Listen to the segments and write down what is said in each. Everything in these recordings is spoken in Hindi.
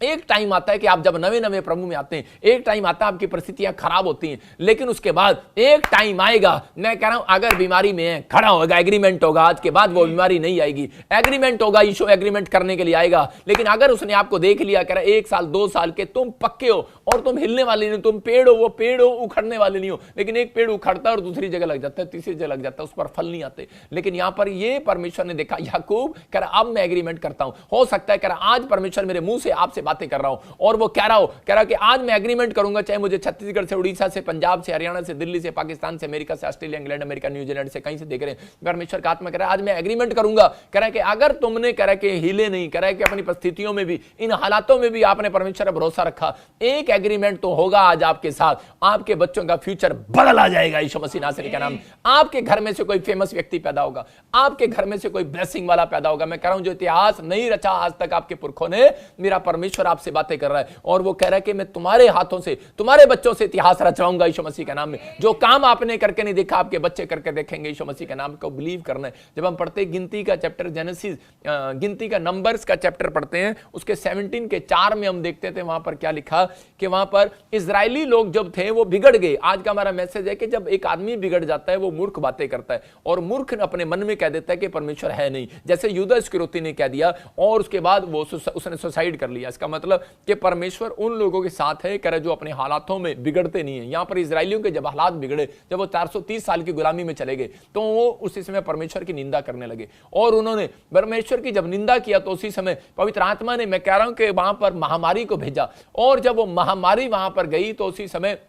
एक टाइम आता है कि आप जब नवे नवे प्रभु में आते हैं, एक टाइम आता है आपकी परिस्थितियां खराब होती हैं, लेकिन उसके बाद एक टाइम आएगा, मैं कह रहा हूं अगर बीमारी में खड़ा होगा, एग्रीमेंट होगा, आज के बाद वो बीमारी नहीं आएगी, एग्रीमेंट होगा, यीशु एग्रीमेंट करने के लिए आएगा। लेकिन अगर उसने आपको देख लिया, कह रहा 1 साल 2 साल के तुम पक्के हो और तुम हिलने वाले नहीं, तुम पेड़ हो, वो पेड़ हो, उखड़ने वाले नहीं हो, लेकिन एक पेड़ उखड़ता है और दूसरी जगह लग जाता है, तीसरी जगह लग जाता है, उस पर फल नहीं आते। लेकिन यहां पर ये परमेश्वर ने देखा, याकूब कह रहा अब मैं एग्रीमेंट करता हूं, हो सकता है कह रहा आज परमेश्वर मेरे मुंह से आपसे बातें कर रहा हूं, और वो कह रहा कि आज मैं एग्रीमेंट करूंगा, चाहे मुझे छत्तीसगढ़ से, उड़ीसा से, पंजाब से, हरियाणा से, दिल्ली से, पाकिस्तान से, अमेरिका से, ऑस्ट्रेलिया, इंग्लैंड, अमेरिका, न्यूजीलैंड से, कहीं से देख रहे हैं, परमेश्वर का आत्मा कह रहा है आज मैं एग्रीमेंट करूंगा, कह रहा है कि अगर तुमने कह रहा है कि हिले नहीं, कह रहा है कि अपनी परिस्थितियों में भी, इन हालातों में भी आपने परमेश्वर पर भरोसा रखा, एक एग्रीमेंट तो होगा आज आपके साथ, आपके बच्चों का फ्यूचर बदल आ जाएगा यीशु मसीह नासरी के नाम। आपके घर में से कोई फेमस व्यक्ति पैदा होगा, आपके घर में से कोई ब्लेसिंग वाला पैदा होगा। मैं कह रहा हूं जो इतिहास नहीं रचा आज तक आपके पुरखों ने, मेरा परमेश्वर आपसे बातें कर रहा है, और वो कह रहा है कि मैं तुम्हारे हाथों से, तुम्हारे बच्चों से इतिहास रचवाऊंगा यीशु मसीह के नाम में। जो काम आपने करके नहीं देखा, आपके बच्चे करके देखेंगे यीशु मसीह के नाम को बिलीव करना है। जब हम पढ़ते गिनती का चैप्टर, जेनेसिस गिनती का नंबर्स का चैप्टर पढ़ते हैं, उसके 17 के 4 में हम देखते थे, वहां पर क्या लिखा कि वहां पर इजरायली लोग जब थे वो बिगड़ गए। आज का हमारा मैसेज है कि जब एक आदमी बिगड़ जाता है वो मूर्ख बातें करता है, और मूर्ख अपने मन में कह देता है कि परमेश्वर है नहीं, जैसे यूदा इस्करियोती ने कह दिया, और उसके बाद वो उसने सुसाइड कर लिया। इसका मतलब कि परमेश्वर उन लोगों के साथ है करे जो अपने हालातों में बिगड़ते नहीं है। यहां पर इजरायलियों के जब हालात बिगड़े, जब वो 430 साल की गुलामी में चले गए, तो वो उसी समय परमेश्वर की निंदा करने लगे, और उन्होंने परमेश्वर की जब निंदा किया तो उसी समय पवित्र आत्मा ने, मैं कह रहा हूं कि वहां पर महामारी को भेजा, और जब वो महामारी वहां पर गई तो उसी समय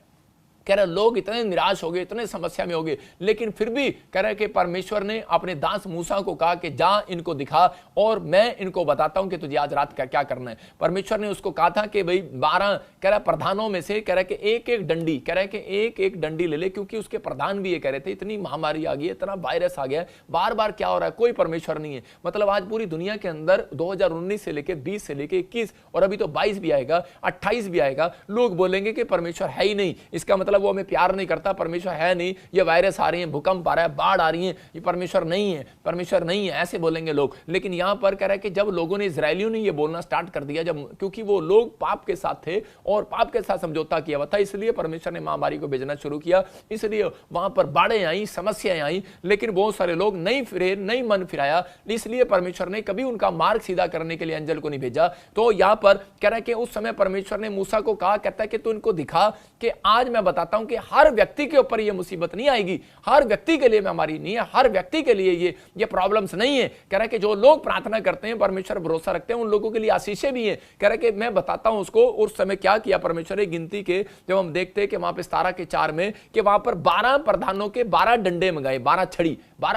कह रहे लोग इतने निराश हो गए, इतने समस्या में हो गए, लेकिन फिर भी कह रहे कि परमेश्वर ने अपने दास मूसा को कहा कि जा इनको दिखा और मैं इनको बताता हूं कि तुझे आज रात का क्या करना है। परमेश्वर ने उसको कहा था कि भाई 12 कह रहा प्रधानों में से कह रहा कि एक एक डंडी, कह रहा कि एक एक डंडी ले ले, क्योंकि उसके प्रधान भी ये कह रहे थे इतनी महामारी आ गई है, इतना वायरस आ गया है, बार बार क्या हो रहा है, कोई परमेश्वर नहीं है। मतलब आज पूरी दुनिया के अंदर 2019 से लेकर 20 से लेकर 21 और अभी तो 22 भी आएगा, 28 भी आएगा, लोग बोलेंगे कि परमेश्वर है ही नहीं, इसका मतलब वो हमें प्यार नहीं करता, परमेश्वर है नहीं, ये वायरस आ रही है, भूकंप आ रहा है, बाढ़ आ रही है, ये परमेश्वर नहीं है, परमेश्वर नहीं है, ऐसे बोलेंगे लोग। लेकिन यहां पर कह रहा है कि जब लोगों ने, इजरायलियों ने ये बोलना स्टार्ट कर दिया, जब क्योंकि वो लोग पाप के साथ थे और पाप के साथ समझौता किया हुआ था, इसलिए परमेश्वर ने महामारी को भेजना शुरू किया, इसलिए वहां पर बाढ़ें आई, समस्याएं आई, लेकिन बहुत सारे लोग नहीं फिरे, नहीं मन फिराया, इसलिए परमेश्वर ने कभी उनका मार्ग सीधा करने के लिए अंजल को नहीं भेजा। तो यहां पर कह रहा है कि उस समय परमेश्वर ने मूसा को कहा, कहता है कि तू इनको दिखा कि आज मैं बताता हूं कि हर व्यक्ति के ऊपर ये मुसीबत नहीं आएगी, हर व्यक्ति के लिए महामारी नहीं है, हर व्यक्ति के लिए ये प्रॉब्लम्स नहीं है। कह रहा है कि जो लोग प्रार्थना करते हैं, परमेश्वर भरोसा रखते हैं, उन लोगों के लिए आशीषें भी हैं। कह रहा है कि मैं बताता हूं उसको उस समय क्या किया परमेश्वर ने। गिनती के जब हम देखते हैं कि वहां पे 17 के 4 में कि वहां पर 12 प्रधानों के 12 डंडे मंगाए, 12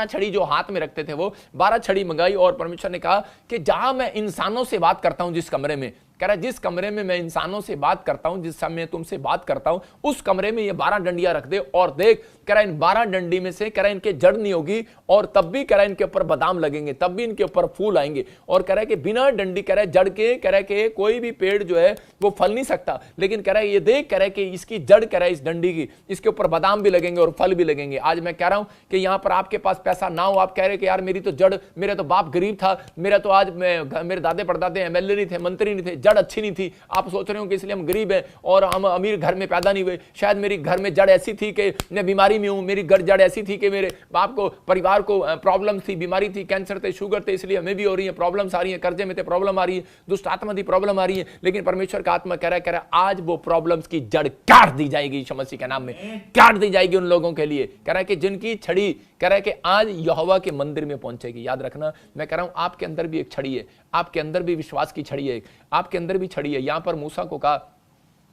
छड़ी जो हाथ में रखते थे, वो 12 छड़ी मंगाई, और परमेश्वर ने कहा कि जहां मैं इंसानों से बात करता हूं, जिस कमरे में, कह रहा जिस कमरे में मैं इंसानों से बात करता हूं, जिस समय तुमसे बात करता हूं, उस कमरे में ये 12 डंडियां रख दे, और देख कह रहा इन 12 डंडी में से कह रहा इनके जड़ नहीं होगी, और तब भी कह रहा इनके ऊपर बादाम लगेंगे, तब भी इनके ऊपर फूल आएंगे। और कह रहा है कि बिना डंडी, कह रहा है जड़ के, कह रहा है कि कोई भी पेड़ जो है वो फल नहीं सकता, लेकिन कह रहा है ये देख, कह रहा है कि इसकी जड़, कह रहा है इस डंडी की, इसके ऊपर बादाम भी लगेंगे और फल भी लगेंगे। आज मैं कह रहा हूं कि यहां पर आपके पास पैसा ना हो, आप कह रहे कि यार मेरी तो जड़, मेरा तो बाप गरीब था, मेरा तो आज मेरे दादे परदादे एमएलए नहीं थे, मंत्री नहीं थे, जड़ अच्छी नहीं थी। आप सोच रहे हो कि इसलिए हम गरीब हैं और हम अमीर घर में पैदा नहीं हुए, शायद मेरी घर में जड़ ऐसी थी कि मैं बीमारी में हूं, मेरी जड़ ऐसी थी कि मेरे बाप को, परिवार को प्रॉब्लम थी, बीमारी थी, कैंसर थे, शुगर थे, इसलिए हमें भी हो रही है, प्रॉब्लम्स आ रही है, कर्जे में थे, प्रॉब्लम आ रही है, दुष्ट आत्मा थी, प्रॉब्लम आ रही है। लेकिन परमेश्वर का आत्मा कह रहा है आज वो प्रॉब्लम्स की जड़ काट दी जाएगी, यीशु मसीह के नाम में काट दी जाएगी उन लोगों के लिए। कह रहा है कि जिनकी छड़ी, कह रहा है कि आज यहोवा के मंदिर में पहुंचेगी। याद रखना, मैं कह रहा हूं आपके अंदर भी एक छड़ी है, आपके अंदर भी विश्वास की छड़ी है, आपके अंदर भी छड़ी है। यहां पर मूसा को कहा,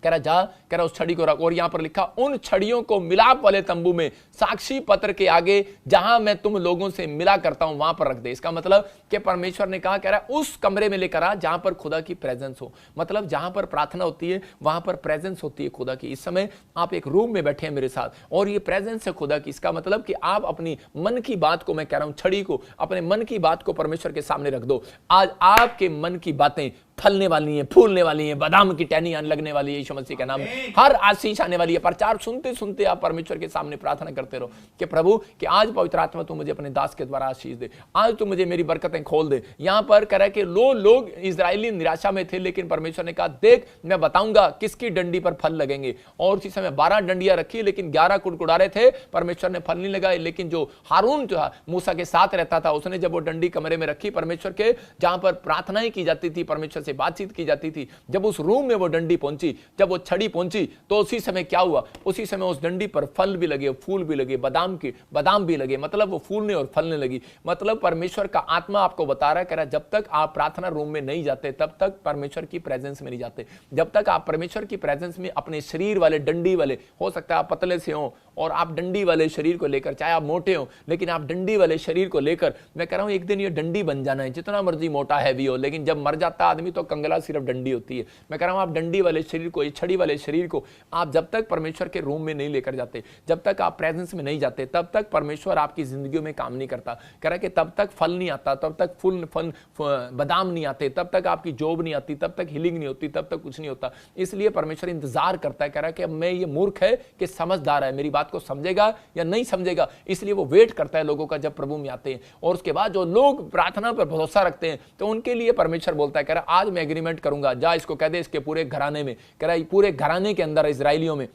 कह रहा जा, कह रहा उस छड़ी को रख, और यहां पर लिखा उन छड़ियों को मिलाप वाले तंबू में साक्षी पत्र के आगे जहां मैं तुम लोगों से मिला करता हूं वहां पर रख दे। इसका मतलब कि परमेश्वर ने कहा, कह रहा उस कमरे में लेकर आ जहां पर खुदा की प्रेजेंस हो, मतलब जहां पर प्रार्थना होती है वहां पर प्रेजेंस होती है खुदा की। इस समय आप एक रूम में बैठे हैं मेरे साथ और ये प्रेजेंस है खुदा की। इसका मतलब कि आप अपनी मन की बात को, मैं कह रहा हूं छड़ी को, अपने मन की बात को परमेश्वर के सामने रख दो। आज आपके मन की बातें फलने वाली हैं, फूलने वाली हैं, बादाम की टहनियां लगने वाली है। यीशु मसीह के नाम में हर आशीष आने वाली है। प्रचार सुनते सुनते आप परमेश्वर के सामने प्रार्थना करते रहो कि प्रभु कि आज पवित्र आत्मा तू मुझे अपने दास के द्वारा आशीष दे, आज तू मुझे मेरी बरकतें खोल दे। यहां पर कह रहा है कि लोग इजरायली निराशा में थे, लेकिन परमेश्वर ने कहा देख मैं बताऊंगा किसकी डंडी पर फल लगेंगे। और उसी समय 12 डंडियां रखी, लेकिन 11 कुड़कुड़ा रहे थे, परमेश्वर ने फल नहीं लगाए। लेकिन जो हारून जो मूसा के साथ रहता था, उसने जब वो डंडी कमरे में रखी परमेश्वर के, जहां पर प्रार्थनाएं की जाती थी, परमेश्वर से बातचीत की जाती थी, जब उस रूम में वो डंडी पहुंची, जब वो छड़ी पहुंची, तो उसी समय क्या हुआ, उसी समय उस डंडी पर फल भी लगे, फूल भी लगे, बादाम भी लगे। मतलब वो फूलने और फलने लगी। मतलब परमेश्वर का आत्मा आपको बता रहा है, कह रहा है जब तक आप प्रार्थना रूम में नहीं जाते तब तक परमेश्वर की प्रेजेंस में नहीं जाते। जब तक आप परमेश्वर की प्रेजेंस में अपने शरीर वाले डंडी वाले, हो सकता है आप पतले से हो और आप डंडी वाले शरीर को लेकर, चाहे आप मोटे हो, लेकिन आप डंडी वाले शरीर को लेकर, मैं कह रहा हूं एक दिन ये डंडी बन जाना है, जितना मर्जी मोटा हैवी हो, लेकिन जब मर जाता आदमी तो कंगला सिर्फ डंडी होती है। मैं कह रहा हूं आप डंडी वाले शरीर को, छड़ी वाले शरीर को आप जब तक परमेश्वर के रूम में नहीं लेकर जाते, जब तक आप प्रेजेंस में नहीं जाते, तब तक परमेश्वर आपकी जिंदगी में काम नहीं करता। कह रहा है कि तब तक फल नहीं आता, तब तक फल बादाम नहीं आते, तब तक आपकी जॉब नहीं आती, तब तक हीलिंग नहीं होती, तब तक कुछ नहीं होता। इसलिए परमेश्वर इंतजार करता है, कह रहा है कि अब मैं ये मूर्ख है कि समझदार है, मेरी बात को समझेगा या नहीं समझेगा। इसलिए वो वेट करता है लोगों का जब प्रभु में आते हैं। और उसके बाद जो लोग प्रार्थना पर भरोसा रखते हैं तो उनके लिए परमेश्वर बोलता है, कह रहा आज मैं एग्रीमेंट करूंगा, जा इसको कह दे इसके पूरे घराने में, कह रहा पूरे घराने के अंदर इजराइलियों में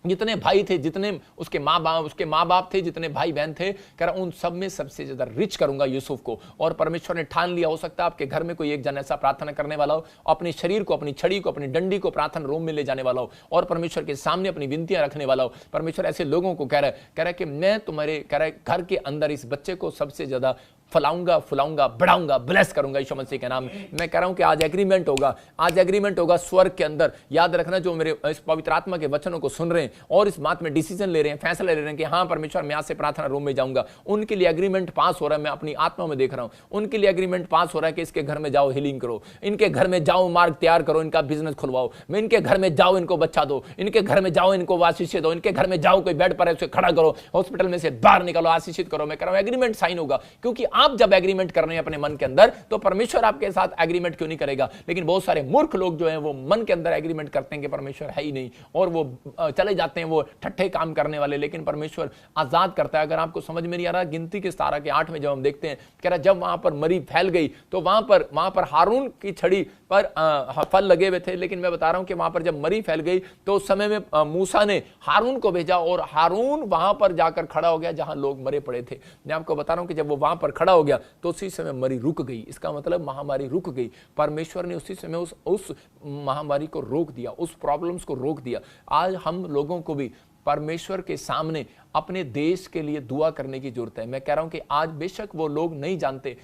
जितने भाई थे, जितने उसके माँ बाप थे, जितने भाई बहन थे, कह रहा उन सब में सबसे ज्यादा रिच करूंगा यूसुफ को। और परमेश्वर ने ठान लिया, हो सकता है आपके घर में कोई एक जन ऐसा प्रार्थना करने वाला हो, अपने शरीर को, अपनी छड़ी को, अपनी डंडी को प्रार्थना रूम में ले जाने वाला हो और परमेश्वर के सामने अपनी विनतियां रखने वाला हो। परमेश्वर ऐसे लोगों को कह रहा है कि मैं तुम्हारे कह रहा है घर के अंदर इस बच्चे को सबसे ज्यादा फलाऊंगा, फुलाऊंगा, बढ़ाऊंगा, ब्लेस करूंगा यीशु मसीह के नाम में। मैं कह रहा हूं कि आज एग्रीमेंट होगा, आज एग्रीमेंट होगा स्वर्ग के अंदर। याद रखना जो मेरे इस पवित्र आत्मा के वचनों को सुन रहे हैं और इस बात में डिसीजन ले रहे हैं, फैसला ले रहे हैं कि हाँ परमेश्वर मैं आज से प्रार्थना रूम में जाऊंगा, उनके लिए एग्रीमेंट पास हो रहा है। मैं अपनी आत्मा में देख रहा हूं उनके लिए एग्रीमेंट पास हो रहा है कि इसके घर में जाओ हीलिंग करो, इनके घर में जाओ मार्ग तैयार करो, इनका बिजनेस खुलवाओ, मैं इनके घर में जाओ इनको बच्चा दो, इनके घर में जाओ इनको आशीषित दो, इनके घर में जाओ कोई बेड पर है उसे खड़ा करो, हॉस्पिटल में से बाहर निकालो, आशीषित करो। मैं कह रहा हूं एग्रीमेंट साइन होगा, क्योंकि आप जब एग्रीमेंट कर रहे हैं अपने मन के अंदर तो परमेश्वर आपके साथ एग्रीमेंट क्यों नहीं करेगा। लेकिन बहुत सारे मूर्ख लोग जो हैं वो मन के अंदर एग्रीमेंट करते हैं कि परमेश्वर है ही नहीं और वो चले जाते हैं वो ठट्ठे काम करने वाले। लेकिन परमेश्वर आजाद करता है। अगर आपको समझ में नहीं आ रहा, गिनती के 17 के 8 में जब हम देखते हैं, कह रहा जब वहां पर मरी फैल गई तो वहां पर हारून की छड़ी पर फल लगे हुए थे। लेकिन मैं बता रहा हूं कि वहां पर जब मरी फैल गई तो उस समय में मूसा ने हारून को भेजा और हारून वहां पर जाकर खड़ा हो गया जहां लोग मरे पड़े थे। मैं आपको बता रहा हूं कि जब वो वहां पर खड़ा हो गया तो उसी समय मरी रुक गई। इसका मतलब महामारी रुक गई। परमेश्वर ने उसी समय उस महामारी को रोक दिया, उस प्रॉब्लम्स को रोक दिया। आज हम लोगों को भी परमेश्वर के सामने अपने देश के लिए दुआ करने की जरूरत है। मैं कह रहा हूं कि आज बेशक वो लोग नहीं जानते,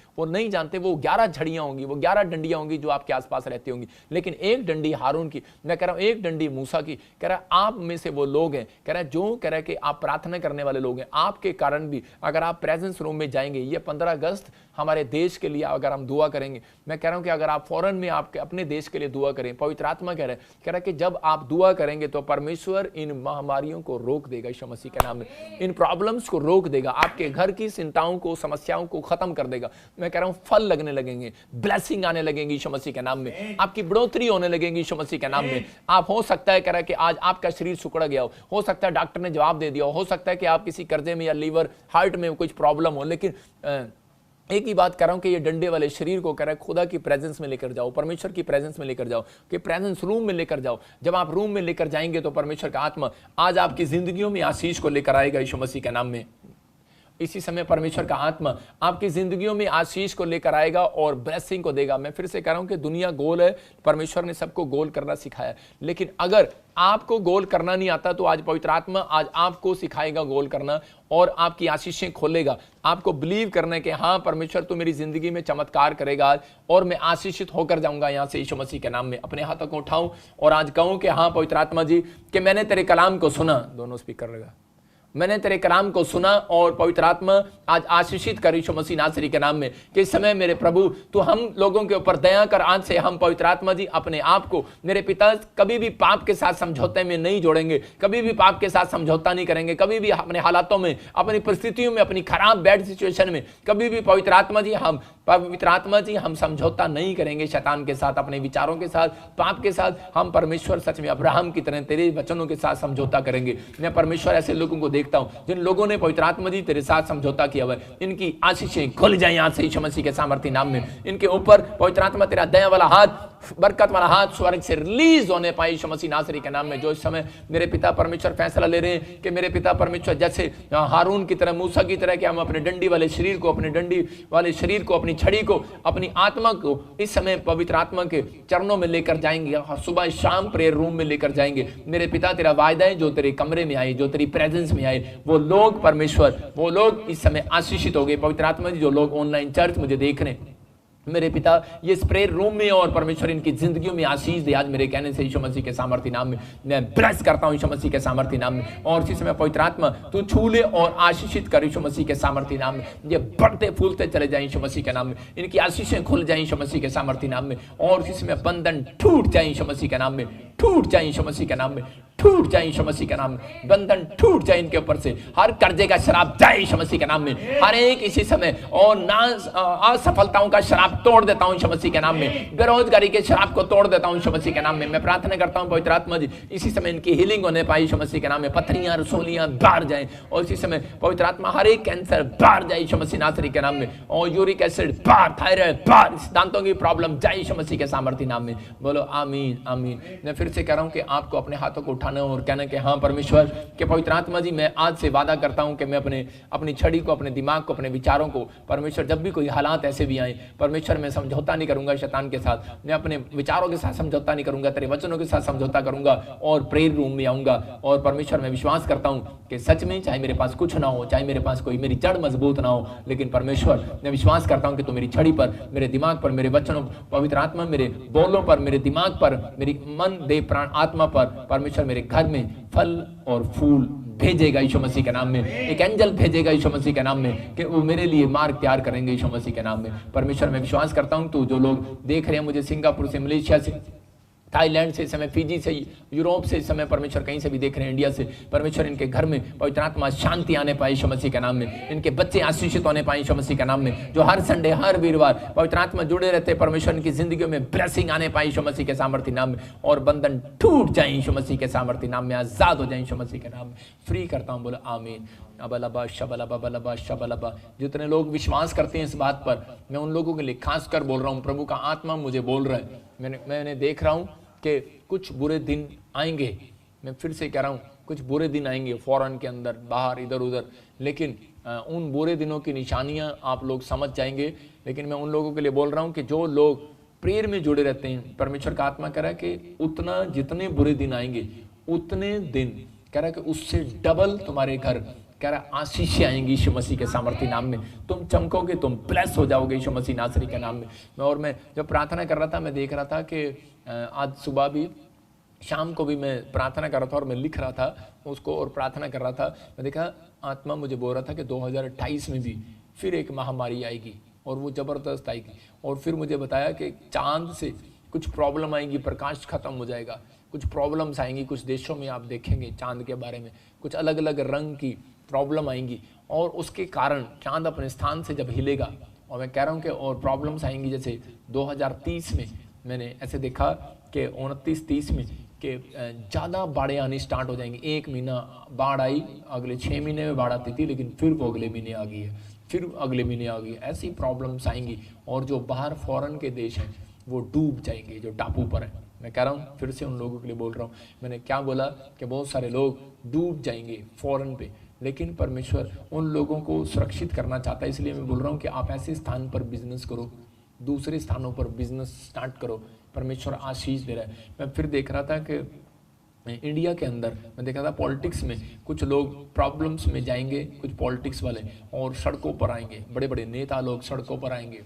वो 11 झड़ियां होंगी, वो 11 डंडियां होंगी जो आपके आसपास रहती होंगी, लेकिन एक डंडी हारून की, मैं कह रहा हूं एक डंडी मूसा की। कह रहा आप में से वो लोग हैं, कह रहा जो कह रहा है कि आप प्रार्थना करने वाले लोग हैं, आपके कारण भी अगर आप प्रेजेंस रूम में जाएंगे, ये 15 अगस्त हमारे देश के लिए अगर हम दुआ करेंगे, मैं कह रहा हूं कि अगर आप फौरन में आपके अपने देश के लिए दुआ करें, पवित्र आत्मा कह रहा है कि जब आप दुआ करेंगे तो परमेश्वर इन महामारियों को रोक देगा यीशु मसीह के नाम में, इन प्रॉब्लम्स को रोक देगा, आपके घर की चिंताओं को, समस्याओं को खत्म कर देगा। मैं कह रहा हूं फल लगने लगेंगे, ब्लेसिंग आने लगेंगी यीशु मसीह के नाम में, आपकी बढ़ोतरी होने लगेगी यीशु मसीह के नाम में। आप हो सकता है कह रहा है कि आज आपका शरीर सुकड़ गया हो सकता है डॉक्टर ने जवाब दे दिया हो सकता है कि आप किसी कर्जे में या लीवर हार्ट में कुछ प्रॉब्लम हो, लेकिन एक ही बात कर रहा हूं कि ये डंडे वाले शरीर को कह रहा है खुदा की प्रेजेंस में लेकर जाओ, परमेश्वर की प्रेजेंस में लेकर जाओ, कि प्रेजेंस रूम में लेकर जाओ। जब आप रूम में लेकर जाएंगे तो परमेश्वर का आत्मा आज आपकी जिंदगियों में आशीष को लेकर आएगा यीशु मसीह के नाम में। इसी समय परमेश्वर का आत्मा आपकी जिंदगियों में आशीष को लेकर आएगा और ब्लेसिंग को देगा। मैं फिर से कह रहा हूं कि दुनिया गोल है, परमेश्वर ने सबको गोल करना सिखाया, लेकिन अगर आपको गोल करना नहीं आता तो आज पवित्र आत्मा आज आपको सिखाएगा गोल करना और आपकी आशीषें खोलेगा। आपको बिलीव करना है कि हाँ परमेश्वर तो मेरी जिंदगी में चमत्कार करेगा आज और मैं आशीषित होकर जाऊंगा यहां से यीशु मसीह के नाम में। अपने हाथों को उठाऊं और आज कहूं कि हाँ पवित्र आत्मा जी कि मैंने तेरे कलाम को सुना, दोनों स्पीकर रहेगा, मैंने तेरे कलाम को सुना और पवित्र आत्मा आज आशीषित कर यीशु मसीह नासरी के नाम में कि इस समय मेरे प्रभु तू हम लोगों के ऊपर दया कर। आज से हम पवित्र आत्मा जी अपने आप को मेरे पिता कभी भी पाप के साथ समझौते में नहीं जोड़ेंगे, कभी भी पाप के साथ समझौता नहीं करेंगे, कभी भी अपने हालातों में, अपनी परिस्थितियों में, अपनी खराब बैड सिचुएशन में कभी भी पवित्र आत्मा जी हम पवित्र आत्मा जी हम समझौता नहीं करेंगे शैतान के साथ, अपने विचारों के साथ, पाप के साथ। हम परमेश्वर सच में अब्राहम की तरह तेरे वचनों के साथ समझौता करेंगे। मैं परमेश्वर ऐसे लोगों को देखता हूं जिन लोगों ने पवित्र आत्मा जी तेरे साथ समझौता किया हुआ है, इनकी आशीषें खुल जाए आज से यीशु मसीह के सामर्थी नाम में। इनके ऊपर पवित्र आत्मा तेरा दया वाला हाथ, बरकत वाला हाथ स्वर्ग से रिलीज होने पाए यीशु मसीह नासरी के नाम में। जो इस समय मेरे पिता परमेश्वर फैसला ले रहे हैं कि मेरे पिता परमेश्वर जैसे हारून की तरह, मूसा की तरह, कि हम अपने डंडी वाले शरीर को, अपने डंडी वाले शरीर को, अपनी छड़ी को, अपनी आत्मा को इस समय पवित्र आत्मा के चरणों में लेकर जाएंगे, सुबह शाम प्रेयर रूम में लेकर जाएंगे। मेरे पिता तेरा वायदा है, जो तेरे कमरे में आए, जो तेरी प्रेजेंस में आए, वो लोग परमेश्वर, वो लोग इस समय आशीषित हो गए। पवित्र आत्मा जी, जो लोग ऑनलाइन चर्च मुझे देख रहे हैं मेरे पिता, ये प्रेयर रूम में और परमेश्वर इनकी जिंदगियों में आशीष दे आज मेरे कहने से यीशु मसीह के सामर्थी नाम में। मैं ब्लेस करता हूं यीशु मसीह के सामर्थी नाम में। और इसी समय पवित्र आत्मा तू छू ले और आशीषित कर यीशु मसीह के सामर्थी नाम में। ये बढ़ते फूलते चले जाए यीशु मसीह के नाम में, इनकी आशीषें खुल जाए यीशु मसीह के सामर्थी नाम में। और इसी समय बंधन टूट जाए यीशु मसीह के नाम में, टूट जाए यीशु मसीह के नाम में, टूट जाए यीशु मसीह के नाम में। बंधन टूट जाए इनके ऊपर से, हर कर्जे का शराब जाए यीशु मसीह के नाम में। हर एक इसी समय और असफलताओं का शराब तोड़ देता हूं यीशु मसीह के नाम में। बेरोजगारी के शराब को तोड़ देता हूं यीशु मसीह के नाम में। मैं प्रार्थना करता हूं पवित्र आत्मा जी, इसी समय इनकी हीलिंग होने पाए यीशु मसीह के नाम में। पथरियां, रसोलियां बाहर जाए और इसी समय पवित्र आत्मा हर एक कैंसर बाहर जाए यीशु मसीह नासरी के नाम में। और यूरिक एसिड बाहर, थायराइड बाहर, दांतों की प्रॉब्लम जाए यीशु मसीह के सामर्थी नाम में। बोलो आमीन आमीन। मैं फिर से कह रहा हूं कि आपको अपने हाथों को उठाना और कहना कि हाँ परमेश्वर के पवित्र आत्मा जी, मैं आज से वादा करता हूं कि मैं अपनी छड़ी को, अपने दिमाग को, अपने विचारों को परमेश्वर, जब भी कोई हालात ऐसे भी आए परमेश्वर, मैं समझौता नहीं करूंगा शैतान के साथ, मैं अपने विचारों के साथ समझौता नहीं करूंगा, तेरे वचनों के साथ समझौता करूंगा और प्रेयर रूम में आऊंगा। और परमेश्वर मैं विश्वास करता हूं कि सच में चाहे मेरे पास कुछ ना हो, चाहे मेरे पास कोई मेरी जड़ मजबूत ना हो, लेकिन परमेश्वर मैं विश्वास करता हूं कि तू मेरी छड़ी पर, मेरे दिमाग पर, मेरे वचनों, पवित्र आत्मा मेरे बोलों पर, मेरे दिमाग पर, मेरी मन, देह, प्राण, आत्मा पर परमेश्वर मेरे घर में फल और फूल भेजेगा यीशु मसीह के नाम में। एक एंजल भेजेगा यीशु मसीह के नाम में कि वो मेरे लिए मार्ग तैयार करेंगे यीशु मसीह के नाम में। परमेश्वर मैं विश्वास करता हूं तू, जो लोग देख रहे हैं मुझे सिंगापुर से, मलेशिया से, थाईलैंड से, इस समय फिजी से, यूरोप से, इस समय परमेश्वर कहीं से भी देख रहे हैं, इंडिया से, परमेश्वर इनके घर में पवित्र आत्मा शांति आने पाए यीशु मसीह के नाम में। इनके बच्चे आशीषित होने पाए यीशु मसीह के नाम में। जो हर संडे, हर वीरवार पवित्र आत्मा जुड़े रहते हैं, परमेश्वर इनकी जिंदगी में ब्लेसिंग आने पाए यीशु मसीह के सामर्थी नाम में। और बंधन टूट जाए यीशु मसीह के सामर्थी नाम में, आजाद हो जाए यीशु मसीह के नाम में। फ्री करता हूँ, बोला आमीन। अबलबा शबलबा बलबा शबलबा। जितने लोग विश्वास करते हैं इस बात पर, मैं उन लोगों के लिए खास कर बोल रहा हूँ, प्रभु का आत्मा मुझे बोल रहा है। मैंने देख रहा हूँ कि कुछ बुरे दिन आएंगे। मैं फिर से कह रहा हूँ, कुछ बुरे दिन आएंगे, फॉरेन के अंदर, बाहर, इधर उधर, लेकिन उन बुरे दिनों की निशानियां आप लोग समझ जाएंगे। लेकिन मैं उन लोगों के लिए बोल रहा हूँ कि जो लोग प्रेयर में जुड़े रहते हैं, परमेश्वर का आत्मा कह रहा है कि उतना, जितने बुरे दिन आएंगे उतने दिन, कह रहा है कि उससे डबल तुम्हारे घर, कह रहा आशीषें आएंगी यीशु मसीह के सामर्थी नाम में। तुम चमकोगे, तुम ब्लेस हो जाओगे यीशु मसीह नासरी के नाम में। और मैं जब प्रार्थना कर रहा था, मैं देख रहा था कि आज सुबह भी, शाम को भी मैं प्रार्थना कर रहा था और मैं लिख रहा था उसको और प्रार्थना कर रहा था। मैं देखा आत्मा मुझे बोल रहा था कि 2028 में भी फिर एक महामारी आएगी और वो ज़बरदस्त आएगी। और फिर मुझे बताया कि चांद से कुछ प्रॉब्लम आएगी, प्रकाश खत्म हो जाएगा, कुछ प्रॉब्लम्स आएंगी। कुछ देशों में आप देखेंगे चांद के बारे में कुछ अलग अलग रंग की प्रॉब्लम आएंगी और उसके कारण चांद अपने स्थान से जब हिलेगा, और मैं कह रहा हूँ कि और प्रॉब्लम्स आएंगी। जैसे 2030 में मैंने ऐसे देखा कि 29-30 में कि ज़्यादा बाढ़ें आनी स्टार्ट हो जाएंगी। एक महीना बाढ़ आई, अगले 6 महीने में बाढ़ आती थी, लेकिन फिर वो अगले महीने आ गई है, फिर अगले महीने आ गई। ऐसी प्रॉब्लम्स आएंगी और जो बाहर फॉरेन के देश हैं वो डूब जाएंगे, जो टापू पर हैं। मैं कह रहा हूँ, फिर से उन लोगों के लिए बोल रहा हूँ, मैंने क्या बोला कि बहुत सारे लोग डूब जाएंगे फॉरेन पे, लेकिन परमेश्वर उन लोगों को सुरक्षित करना चाहता है। इसलिए मैं बोल रहा हूँ कि आप ऐसे स्थान पर बिजनेस करो, दूसरे स्थानों पर बिजनेस स्टार्ट करो, परमेश्वर आशीष दे रहा है। मैं फिर देख रहा था कि इंडिया के अंदर मैं देखा था पॉलिटिक्स में कुछ लोग प्रॉब्लम्स में जाएंगे, कुछ पॉलिटिक्स वाले, और सड़कों पर आएंगे, बड़े बड़े नेता लोग सड़कों पर आएंगे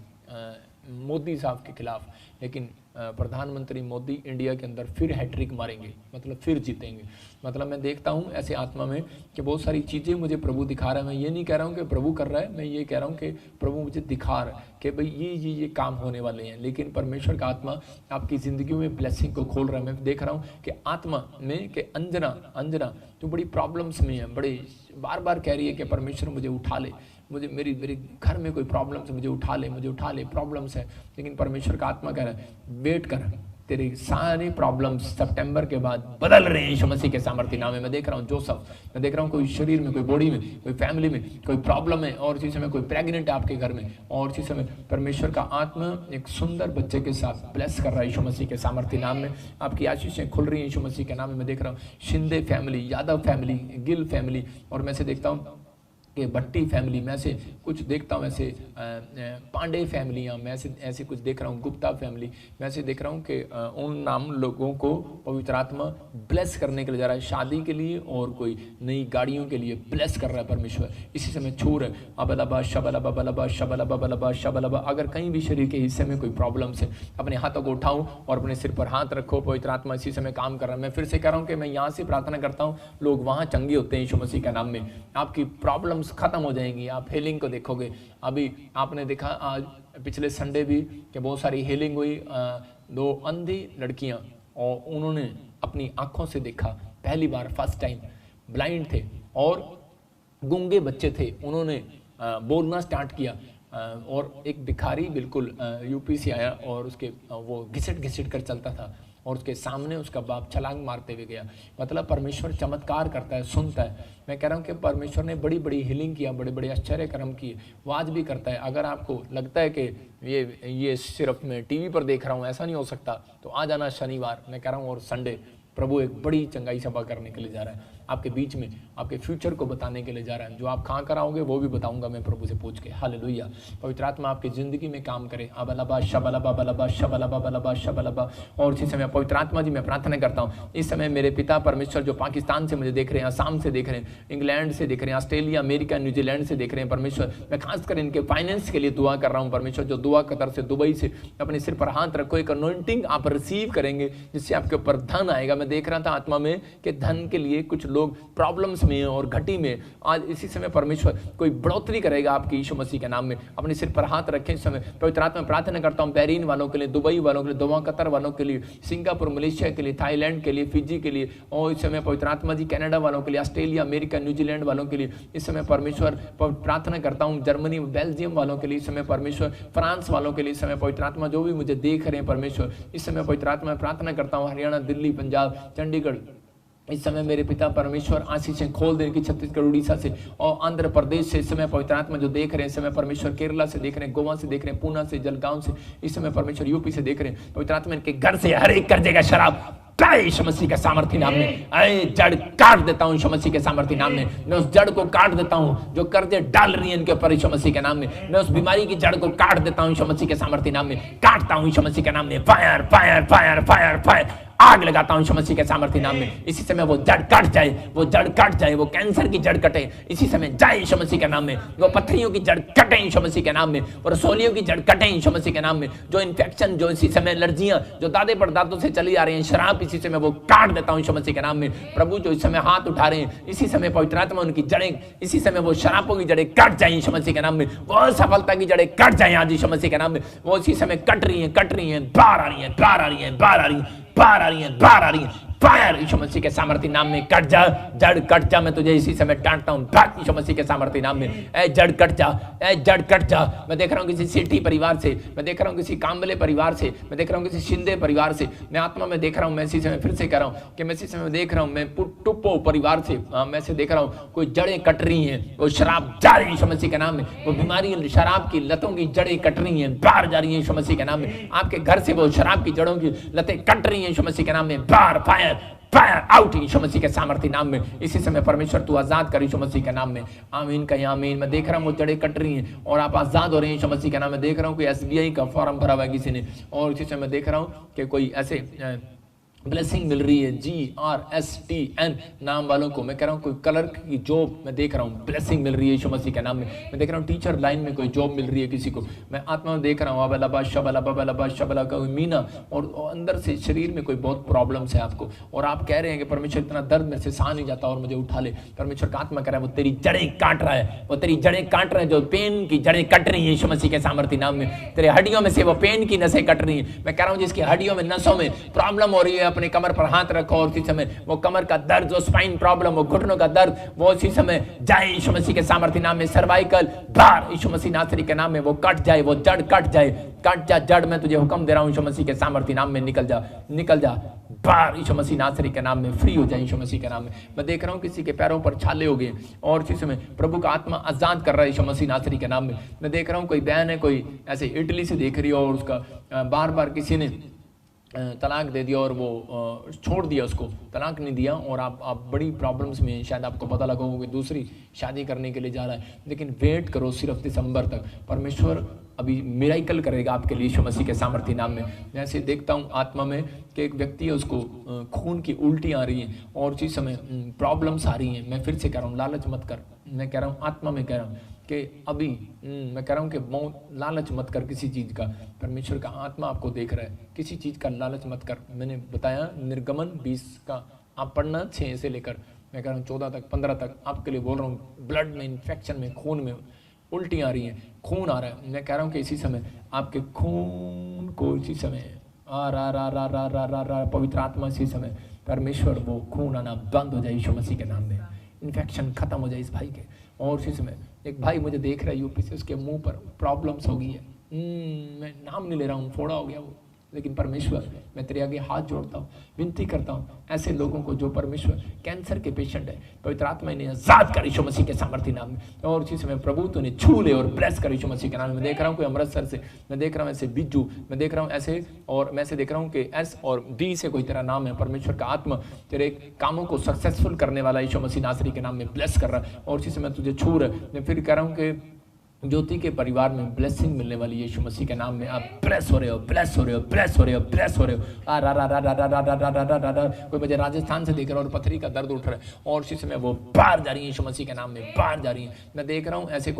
मोदी साहब के खिलाफ। लेकिन प्रधानमंत्री मोदी इंडिया के अंदर फिर हैट्रिक मारेंगे, मतलब फिर जीतेंगे। मतलब मैं देखता हूँ ऐसे आत्मा में कि बहुत सारी चीज़ें मुझे प्रभु दिखा रहा है। मैं ये नहीं कह रहा हूँ कि प्रभु कर रहा है, मैं ये कह रहा हूँ कि प्रभु मुझे दिखा रहा है कि भाई ये काम होने वाले हैं। लेकिन परमेश्वर का आत्मा आपकी ज़िंदगी में ब्लेसिंग को खोल रहा है। मैं देख रहा हूँ कि आत्मा में कि अंजना जो बड़ी प्रॉब्लम्स में है, बड़े बार बार कह रही है कि परमेश्वर मुझे उठा ले, मुझे मेरे मेरे घर में कोई प्रॉब्लम है, मुझे उठा ले, प्रॉब्लम्स है। लेकिन परमेश्वर का आत्मा कह रहा है वेट कर, तेरी सारी प्रॉब्लम्स सितंबर के बाद बदल रहे हैं यीशु मसीह के सामर्थ्य नाम में। मैं देख रहा हूँ जोसेफ, मैं देख रहा हूँ कोई शरीर में, कोई बॉडी में, कोई फैमिली में कोई प्रॉब्लम है, और इसी समय कोई प्रेग्नेंट है आपके घर में, और इसी समय परमेश्वर का आत्मा एक सुंदर बच्चे के साथ ब्लेस कर रहा है यीशु मसीह के सामर्थ्य नाम में। आपकी आशीषें खुल रही हैं यीशु मसीह के नाम में। मैं देख रहा हूँ Shinde family, Yadav family, Gill family, और मैं से देखता हूँ कि भट्टी फैमिली, मैं से कुछ देखता हूँ, ऐसे पांडे फैमिलियाँ, मैं ऐसे कुछ देख रहा हूँ, गुप्ता फैमिली, मैं ऐसे देख रहा हूँ कि उन नाम लोगों को पवित्र आत्मा ब्लेस करने के लिए जा रहा है, शादी के लिए और कोई नई गाड़ियों के लिए ब्लेस कर रहा है परमेश्वर। इसी समय छू रहे अबलबा शबलबा बलबा शबलबा बलबा शबलबा। अगर कहीं भी शरीर के हिस्से में कोई प्रॉब्लम है, अपने हाथों को उठाऊँ और अपने सिर पर हाथ रखो, पवित्र आत्मा इसी समय काम कर रहा है। मैं फिर से कह रहा हूँ कि मैं यहाँ से प्रार्थना करता हूँ, लोग वहाँ चंगे होते हैं यीशु मसीह के नाम में। आपकी प्रॉब्लम खत्म हो जाएंगी, आप हीलिंग को देखोगे। अभी आपने देखा आज पिछले संडे भी कि बहुत सारी हीलिंग हुई। 2 अंधी लड़कियां, और उन्होंने अपनी आंखों से देखा, पहली बार, फर्स्ट टाइम। ब्लाइंड थे और गूंगे बच्चे थे, उन्होंने बोलना स्टार्ट किया। और एक भिखारी बिल्कुल यूपी से आया और उसके वो घिसट घिसट कर चलता था, और उसके सामने उसका बाप छलांग मारते हुए गया। मतलब परमेश्वर चमत्कार करता है, सुनता है। मैं कह रहा हूँ कि परमेश्वर ने बड़ी बड़ी हीलिंग किया, बड़े बड़े आश्चर्य कर्म किए, वो आज भी करता है। अगर आपको लगता है कि ये सिर्फ मैं टीवी पर देख रहा हूँ, ऐसा नहीं हो सकता, तो आ जाना शनिवार, मैं कह रहा हूँ, और संडे। प्रभु एक बड़ी चंगाई सभा करने के लिए जा रहा है आपके बीच में, आपके फ्यूचर को बताने के लिए जा रहा है। जो आप कहाँ कराओगे वो भी बताऊंगा मैं प्रभु से पूछ के। हालेलुया। पवित्र आत्मा आपकी जिंदगी में काम करे। अबलबा शबलबा बलबा शबलबा बलबा शबलबा। और इसी समय पवित्र आत्मा जी मैं प्रार्थना करता हूँ, इस समय मेरे पिता परमेश्वर जो पाकिस्तान से मुझे देख रहे हैं, आसाम से देख रहे हैं, इंग्लैंड से देख रहे हैं, ऑस्ट्रेलिया, अमेरिका, न्यूजीलैंड से देख रहे हैं परमेश्वर, मैं खासकर इनके फाइनेंस के लिए दुआ कर रहा हूँ परमेश्वर। जो दुआ कतर से, दुबई से, अपने सिर पर हाथ रखो, एक अनॉइंटिंग आप रिसीव करेंगे जिससे आपके ऊपर धन आएगा। मैं देख रहा था आत्मा में कि धन के लिए कुछ लोग प्रॉब्लम्स में और घटी में, आज इसी समय परमेश्वर कोई बढ़ोतरी करेगा आपकी यीशु मसीह के नाम में। अपने सिर पर हाथ रखें इस समय। पवित्र आत्मा में प्रार्थना करता हूं बहरीन वालों के लिए, दुबई वालों के लिए, दोहा कतर वालों के लिए, सिंगापुर, मलेशिया के लिए, थाईलैंड के लिए, फिजी के लिए, और इस समय पवित्र आत्मा जी कनाडा वालों के लिए, ऑस्ट्रेलिया, अमेरिका, न्यूजीलैंड वालों के लिए इस समय परमेश्वर प्रार्थना करता हूं। जर्मनी, बेल्जियम वालों के लिए इस समय परमेश्वर, फ्रांस वालों के लिए इस समय पवित्र आत्मा जो भी मुझे देख रहे हैं परमेश्वर, इस समय पवित्र आत्मा में प्रार्थना करता हूं। हरियाणा, दिल्ली, पंजाब, चंडीगढ़, इस समय मेरे पिता परमेश्वर आशीषें खोल देने की, छत्तीसगढ़, उड़ीसा से और आंध्र प्रदेश से इस समय पवित्र आत्मा जो देख रहे हैं इस समय परमेश्वर, केरला से देख रहे हैं, गोवा से देख रहे हैं, पूना से, जलगांव से इस समय परमेश्वर, यूपी से देख रहे हैं पवित्र आत्मा, इनके घर से हर एक कर्जे का शराब यीशु मसीह के सामर्थ्य नाम में, जड़ काट देता हूं यीशु मसीह के सामर्थ्य नाम में। मैं उस जड़ को काट देता हूं जो कर्जे डाल रही है इनके ऊपर यीशु मसीह के नाम में। मैं उस बीमारी की जड़ को काट देता हूं यीशु मसीह के सामर्थ्य नाम में, काटता हूं यीशु मसीह के नाम में। Fire fire fire fire fire, आग लगाता हूं यीशु मसीह के सामर्थ्य नाम में। इसी समय वो जड़ कट जाए, वो जड़ कट जाए, वो कैंसर की जड़ कटे इसी समय जाए यीशु मसीह के नाम में। वो पत्थरियों की जड़ कटे यीशु मसीह के नाम में, और रसोलियों की जड़ कटे यीशु मसीह के नाम में। जो इन्फेक्शन, जो इसी समय एलर्जियां जो दादे परदादों से चली आ रही हैं, शराब, इसी समय वो काट देता हूं यीशु मसीह के नाम में। प्रभु जो इस समय हाथ उठा रहे हैं इसी समय पवित्र आत्मा उनकी जड़ें, इसी समय वो शराबों की जड़ें कट जाए यीशु मसीह के नाम में। वो सफलता की जड़ें कट जाए आज यीशु मसीह के नाम में। वो इसी समय कट रही हैं, बाहर आ रही हैं, बाहर आ रही हैं, बाहर आ रही हैं, बाहर आ रही हैं, बाहर आ रही हैं। फायर यीशु मसीह के सामर्थ्य नाम में, कट जा, जड़ कट जा। मैं तुझे इसी समय डांटता हूं यीशु मसीह के सामर्थ्य नाम में। ए जड़ कट जा, ए जड़ कट जा। मैं देख रहा हूं किसी सेठी परिवार से, मैं देख रहा हूं किसी कांबले परिवार से, मैं देख रहा हूं किसी शिंदे परिवार से, मैं आत्मा में देख रहा हूं। मैं इसी समय फिर से कह रहा हूं कि मैं इसी समय देख रहा हूं, मैं टुप्पो परिवार से मैं से देख रहा हूं कोई जड़ें कट रही हैं, वो शराब जा रही है यीशु मसीह के नाम में। वो बीमारी, शराब की लतों की जड़ें कट रही हैं, बाहर जा रही है यीशु मसीह के नाम में। आपके घर से वो शराब की जड़ों की लतें कट रही हैं यीशु मसीह के नाम में। बाहर, फायर फायर आउट यीशु मसीह के सामर्थ्य नाम में। इसी समय परमेश्वर तू आजाद कर यीशु मसीह के नाम में। आमीन कहीं आमीन। मैं देख रहा हूँ वो जड़ें कट रही हैं और आप आजाद हो रहे हैं यीशु मसीह के नाम में। देख रहा हूँ कोई SBI का फॉर्म भरा हुआ है किसी ने, और इसी समय देख रहा हूँ कि कोई ऐसे ब्लेसिंग मिल रही है, GRSTN नाम वालों को। मैं कह रहा हूँ कोई कलर की जॉब मैं देख रहा हूँ, ब्लेसिंग मिल रही है यीशु मसीह के नाम में। मैं देख रहा हूँ टीचर लाइन में कोई जॉब मिल रही है किसी को, मैं आत्मा में देख रहा हूँ। अबलबा शबला बबलबा शबला का मीना, और अंदर से शरीर में कोई बहुत प्रॉब्लम्स है आपको, और आप कह रहे हैं कि परमेश्वर इतना दर्द में से सहा नहीं जाता और मुझे उठा ले। परमेश्वर का आत्मा कह रहा है वो तेरी जड़ें काट रहा है, वो तेरी जड़ें काट रहा है। जो पेन की जड़ें कट रही है यीशु मसीह के सामर्थ्य नाम में। तेरे हड्डियों में से वो पेन की नसें कट रही है। मैं कह रहा हूँ जिसकी हड्डियों में, नसों में प्रॉब्लम हो रही है, अपने कमर पर हाथ रखो और उसी समय वो कमर का दर्द, जो स्पाइन प्रॉब्लम, वो घुटनों का दर्द, वो उसी समय जाए यीशु मसीह के सामर्थ्य नाम में। सर्वाइकल बार यीशु मसीह नासरी के नाम में वो कट जाए, वो जड़ कट जाए, कट जा जड़। मैं तुझे हुक्म दे रहा हूं यीशु मसीह के सामर्थ्य नाम में, निकल जा, निकल जा बार यीशु मसीह नासरी के नाम में, फ्री हो जाए यीशु मसीह के नाम में। मैं देख रहा हूं किसी के पैरों पर छाले हो गए और उसी समय प्रभु का आत्मा आजाद कर रहा है यीशु मसीह नासरी के नाम में। मैं देख रहा हूं कोई बहन है, कोई ऐसे इटली से देख रही हो और उसका बार बार किसी ने तलाक दे दिया और वो छोड़ दिया, उसको तलाक नहीं दिया और आप बड़ी प्रॉब्लम्स में, शायद आपको पता लगा होगा कि दूसरी शादी करने के लिए जा रहा है, लेकिन वेट करो सिर्फ दिसंबर तक, परमेश्वर अभी मिराइकल करेगा आपके लिए यीशु मसीह के सामर्थ्य नाम में। मैं ऐसे देखता हूँ आत्मा में कि एक व्यक्ति है, उसको खून की उल्टी आ रही है और उसी समय प्रॉब्लम्स आ रही हैं। मैं फिर से कह रहा हूँ, लालच मत कर, मैं कह रहा हूँ आत्मा में कह रहा हूँ कि अभी मैं कह रहा हूँ कि बहुत लालच मत कर किसी चीज़ का। परमेश्वर का आत्मा आपको देख रहा है, किसी चीज़ का लालच मत कर। मैंने बताया निर्गमन 20 का आप पढ़ना 6 से लेकर मैं कह रहा हूँ 14 तक 15 तक आपके लिए बोल रहा हूँ। ब्लड में इन्फेक्शन में, खून में उल्टी आ रही हैं, खून आ रहा है। मैं कह रहा हूँ कि इसी समय आपके खून को इसी समय पवित्र आत्मा इसी समय परमेश्वर वो खून आना बंद हो जाए यीशु मसीह के नाम में। इन्फेक्शन खत्म हो जाए इस भाई के। और इसी समय एक भाई मुझे देख रहा है यूपी से, उसके मुंह पर प्रॉब्लम्स हो गई है, मैं नाम नहीं ले रहा हूँ, फोड़ा हो गया वो, लेकिन परमेश्वर मैं तेरे आगे हाथ जोड़ता हूँ, विनती करता हूँ ऐसे लोगों को जो परमेश्वर कैंसर के पेशेंट है, पवित्र आत्मा इन्हें आजाद कर यीशु मसीह के सामर्थ्य नाम में। और इसी समय प्रभु तो इन्हें छू ले और ब्लेस कर यीशु मसीह के नाम में। मैं देख रहा हूँ कोई अमृतसर से, मैं देख रहा हूँ ऐसे बिज्जू, मैं देख रहा हूँ ऐसे, और मैं ऐसे देख रहा हूँ कि एस और डी से कोई तेरा नाम है। परमेश्वर का आत्मा तेरे कामों को सक्सेसफुल करने वाला यीशु मसीह नासरी के नाम में ब्लेस कर रहा है। और इसी समय तुझे छू रहा है। मैं फिर कह रहा हूँ कि ज्योति के परिवार में ब्लेसिंग मिलने वाली यीशु मसीह के नाम में। आप ब्लेस हो रहे हो, ब्लेस हो रहे हो, ब्लेस हो रहे हो, ब्लेस हो रहे हो। कोई मुझे राजस्थान से देख रहा है और पथरी का दर्द उठ रहा है और इसी समय वो बाहर जा रही है यीशु मसीह के नाम में, बाहर जा रही है। मैं देख रहा हूँ ऐसे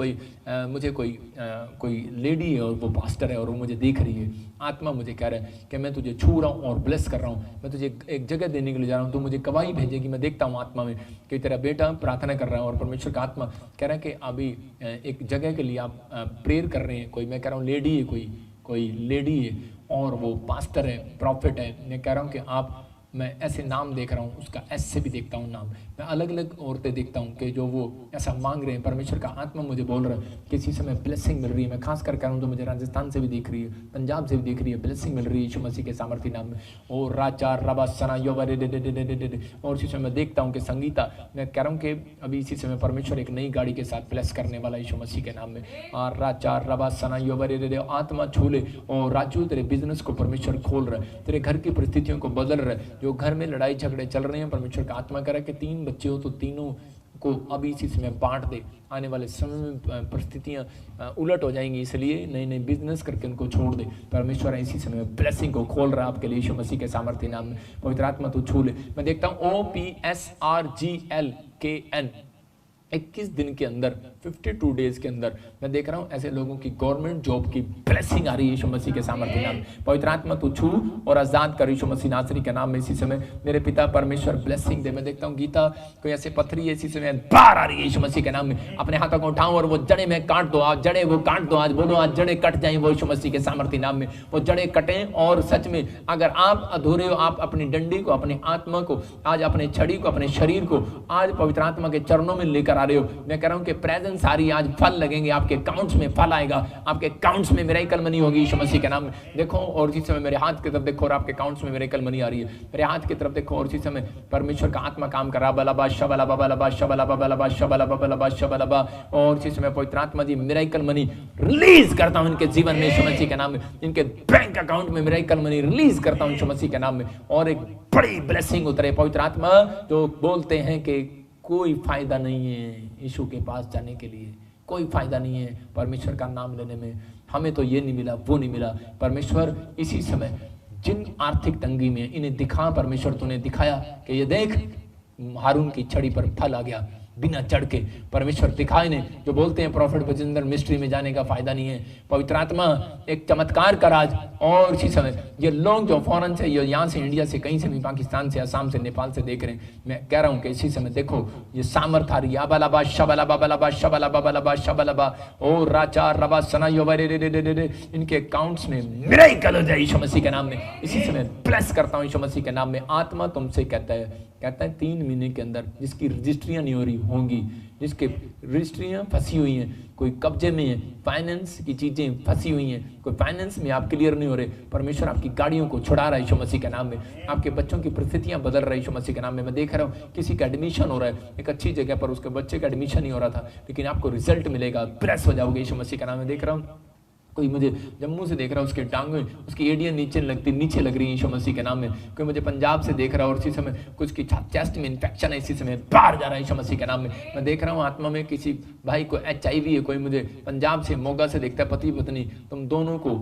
मुझे कोई लेडी है और वो पास्टर है और वो मुझे देख रही है। आत्मा मुझे कह रहा है कि मैं तुझे छू रहा हूँ और ब्लेस कर रहा हूँ, मैं तुझे एक जगह देने के लिए जा रहा हूँ, तू मुझे गवाही भेजेगी। मैं देखता हूँ आत्मा में कि तेरा बेटा प्रार्थना कर रहा है और परमेश्वर का आत्मा कह रहा है कि अभी एक जगह के लिए आप प्रेयर कर रहे हैं। कोई मैं कह रहा हूँ लेडी है, कोई लेडी है और वो पास्टर है, प्रॉफिट है। मैं कह रहा हूँ कि आप, मैं ऐसे नाम देख रहा हूँ, उसका एस से भी देखता हूँ नाम, मैं अलग अलग औरतें देखता हूँ कि जो वो ऐसा मांग रहे हैं। परमेश्वर का आत्मा मुझे बोल रहा है किसी समय ब्लेसिंग मिल रही है। मैं खास कर कह रहा हूँ तो मुझे राजस्थान से भी दिख रही है, पंजाब से भी दिख रही है, ब्लेसिंग मिल रही है यीशु मसीह के सामर्थ्य नाम में। और राचार रबा सना यो और इसी समय मैं देखता हूँ कि संगीता, मैं कह रहा हूँ कि अभी इसी समय परमेश्वर एक नई गाड़ी के साथ ब्लेस करने वाला यीशु मसीह के नाम में। और राचार रबा सना यो आत्मा छूले और राजू तेरे बिजनेस को परमेश्वर खोल रहा है, तेरे घर की परिस्थितियों को बदल रहा है। जो घर में लड़ाई झगड़े चल रहे हैं, परमेश्वर का आत्मा कह रहा है कि 3 बच्चे हो तो तीनों को अभी इसी समय बांट दे। आने वाले समय में परिस्थितियां उलट हो जाएंगी, इसलिए नए नए बिजनेस करके उनको छोड़ दे। परमेश्वर इसी समय ब्लेसिंग को खोल रहा है आपके लिए यीशु मसीह के सामर्थ्य नाम में। पवित्र आत्मा तू छू ले। मैं देखता हूँ OPSRGLKN 21 दिन के अंदर, 52 डेज के अंदर मैं देख रहा हूँ ऐसे लोगों की गवर्नमेंट जॉब की ब्लेसिंग आ रही है यीशु मसीह के सामर्थ्य नाम में। पवित्र आत्मा तू छू और आजाद कर यीशु मसीह नासरी के नाम में। इसी समय मेरे पिता परमेश्वर ब्लेसिंग दे। मैं देखता हूँ गीता कोई ऐसे पथरी है, इसी समय बाहर आ रही है यीशु मसीह के नाम में। अपने हाथों को उठाओ और वो जड़े में काट दो, आज जड़े वो काट दो, आज बोलो आज जड़े कट जाए वो यीशु मसीह के सामर्थ्य नाम में। वो जड़े कटें और सच में अगर आप अधूरे हो, आप अपनी डंडी को, अपनी आत्मा को, आज अपने छड़ी को, अपने शरीर को आज पवित्र आत्मा के चरणों में लेकर आ रहे हो। मैं कह रहा हूं कि प्रेजेंस आ रही है, आज फल लगेंगे आपके अकाउंट्स में, फल आएगा आपके अकाउंट्स में, मिरेकल मनी होगी यीशु मसीह के नाम में। देखो और इसी समय मेरे हाथ की तरफ देखो और आपके अकाउंट्स में मिरेकल मनी आ रही है। मेरे हाथ की तरफ देखो और इसी समय परमेश्वर का आत्मा काम कर रहा है। बलबा शबला बलबा शबला बलबा शबला बलबा शबला। और इसी समय पवित्र आत्मा जी मिरेकल मनी रिलीज करता हूं इनके जीवन में यीशु मसीह के नाम में। इनके बैंक अकाउंट में मिरेकल मनी रिलीज करता हूं यीशु मसीह के नाम में। और एक बड़ी ब्लेसिंग उतरे। पवित्र आत्मा जो बोलते हैं कि कोई फायदा नहीं है यीशु के पास जाने के लिए, कोई फायदा नहीं है परमेश्वर का नाम लेने में, हमें तो ये नहीं मिला वो नहीं मिला। परमेश्वर इसी समय जिन आर्थिक तंगी में इन्हें दिखा, परमेश्वर तूने दिखाया कि ये देख हारून की छड़ी पर फल आ गया, बिना चढ़ के परमेश्वर दिखाए ने। जो बोलते हैं प्रॉफिट बजिंदर मिस्ट्री में जाने का फायदा नहीं है, पवित्र आत्मा एक चमत्कार का राज। और इसी समय ये लोग जो फॉरेन से, यहाँ से, इंडिया से, कहीं से भी, पाकिस्तान से, असम से, नेपाल से देख रहे हैं, मैं कह रहा हूँ कि इसी समय देखो ये सामर्थ आ रही है। अबलबा शबलबा बलबा शबलबा बलबा शबलबा ओ राचा रबा सना योबरे रे रे रे, इनके अकाउंट्स में मिरेकल हो जाए यीशु मसीह के नाम में। इसी समय ब्लेस करता हूँ यीशु मसीह के नाम में। आत्मा तुमसे कहता है 3 महीने के अंदर जिसकी रजिस्ट्रियां नहीं हो रही होंगी, जिसके रजिस्ट्रियां फंसी हुई हैं, कोई कब्जे में है, फाइनेंस की चीजें फंसी हुई हैं, कोई फाइनेंस में आप क्लियर नहीं हो रहे, परमेश्वर आपकी गाड़ियों को छुड़ा रहा है यीशु मसीह के नाम में। आपके बच्चों की परिस्थितियां बदल रही है यीशु मसीह के नाम में। मैं देख रहा हूँ किसी का एडमिशन हो रहा है एक अच्छी जगह पर, उसके बच्चे का एडमिशन नहीं हो रहा था, लेकिन आपको रिजल्ट मिलेगा, प्रेस हो जाओगे यीशु मसीह के नाम में। देख रहा हूँ कोई मुझे जम्मू से देख रहा है, उसके टांगों उसकी एडियां नीचे लग रही है यीशु मसीह के नाम में। कोई मुझे पंजाब से देख रहा है और इसी समय कुछ की चेस्ट में इन्फेक्शन है, इसी समय बाहर जा रहा है यीशु मसीह के नाम में। मैं देख रहा हूँ आत्मा में किसी भाई को HIV है। कोई मुझे पंजाब से, मोगा से देखता है, पति पत्नी, तुम दोनों को,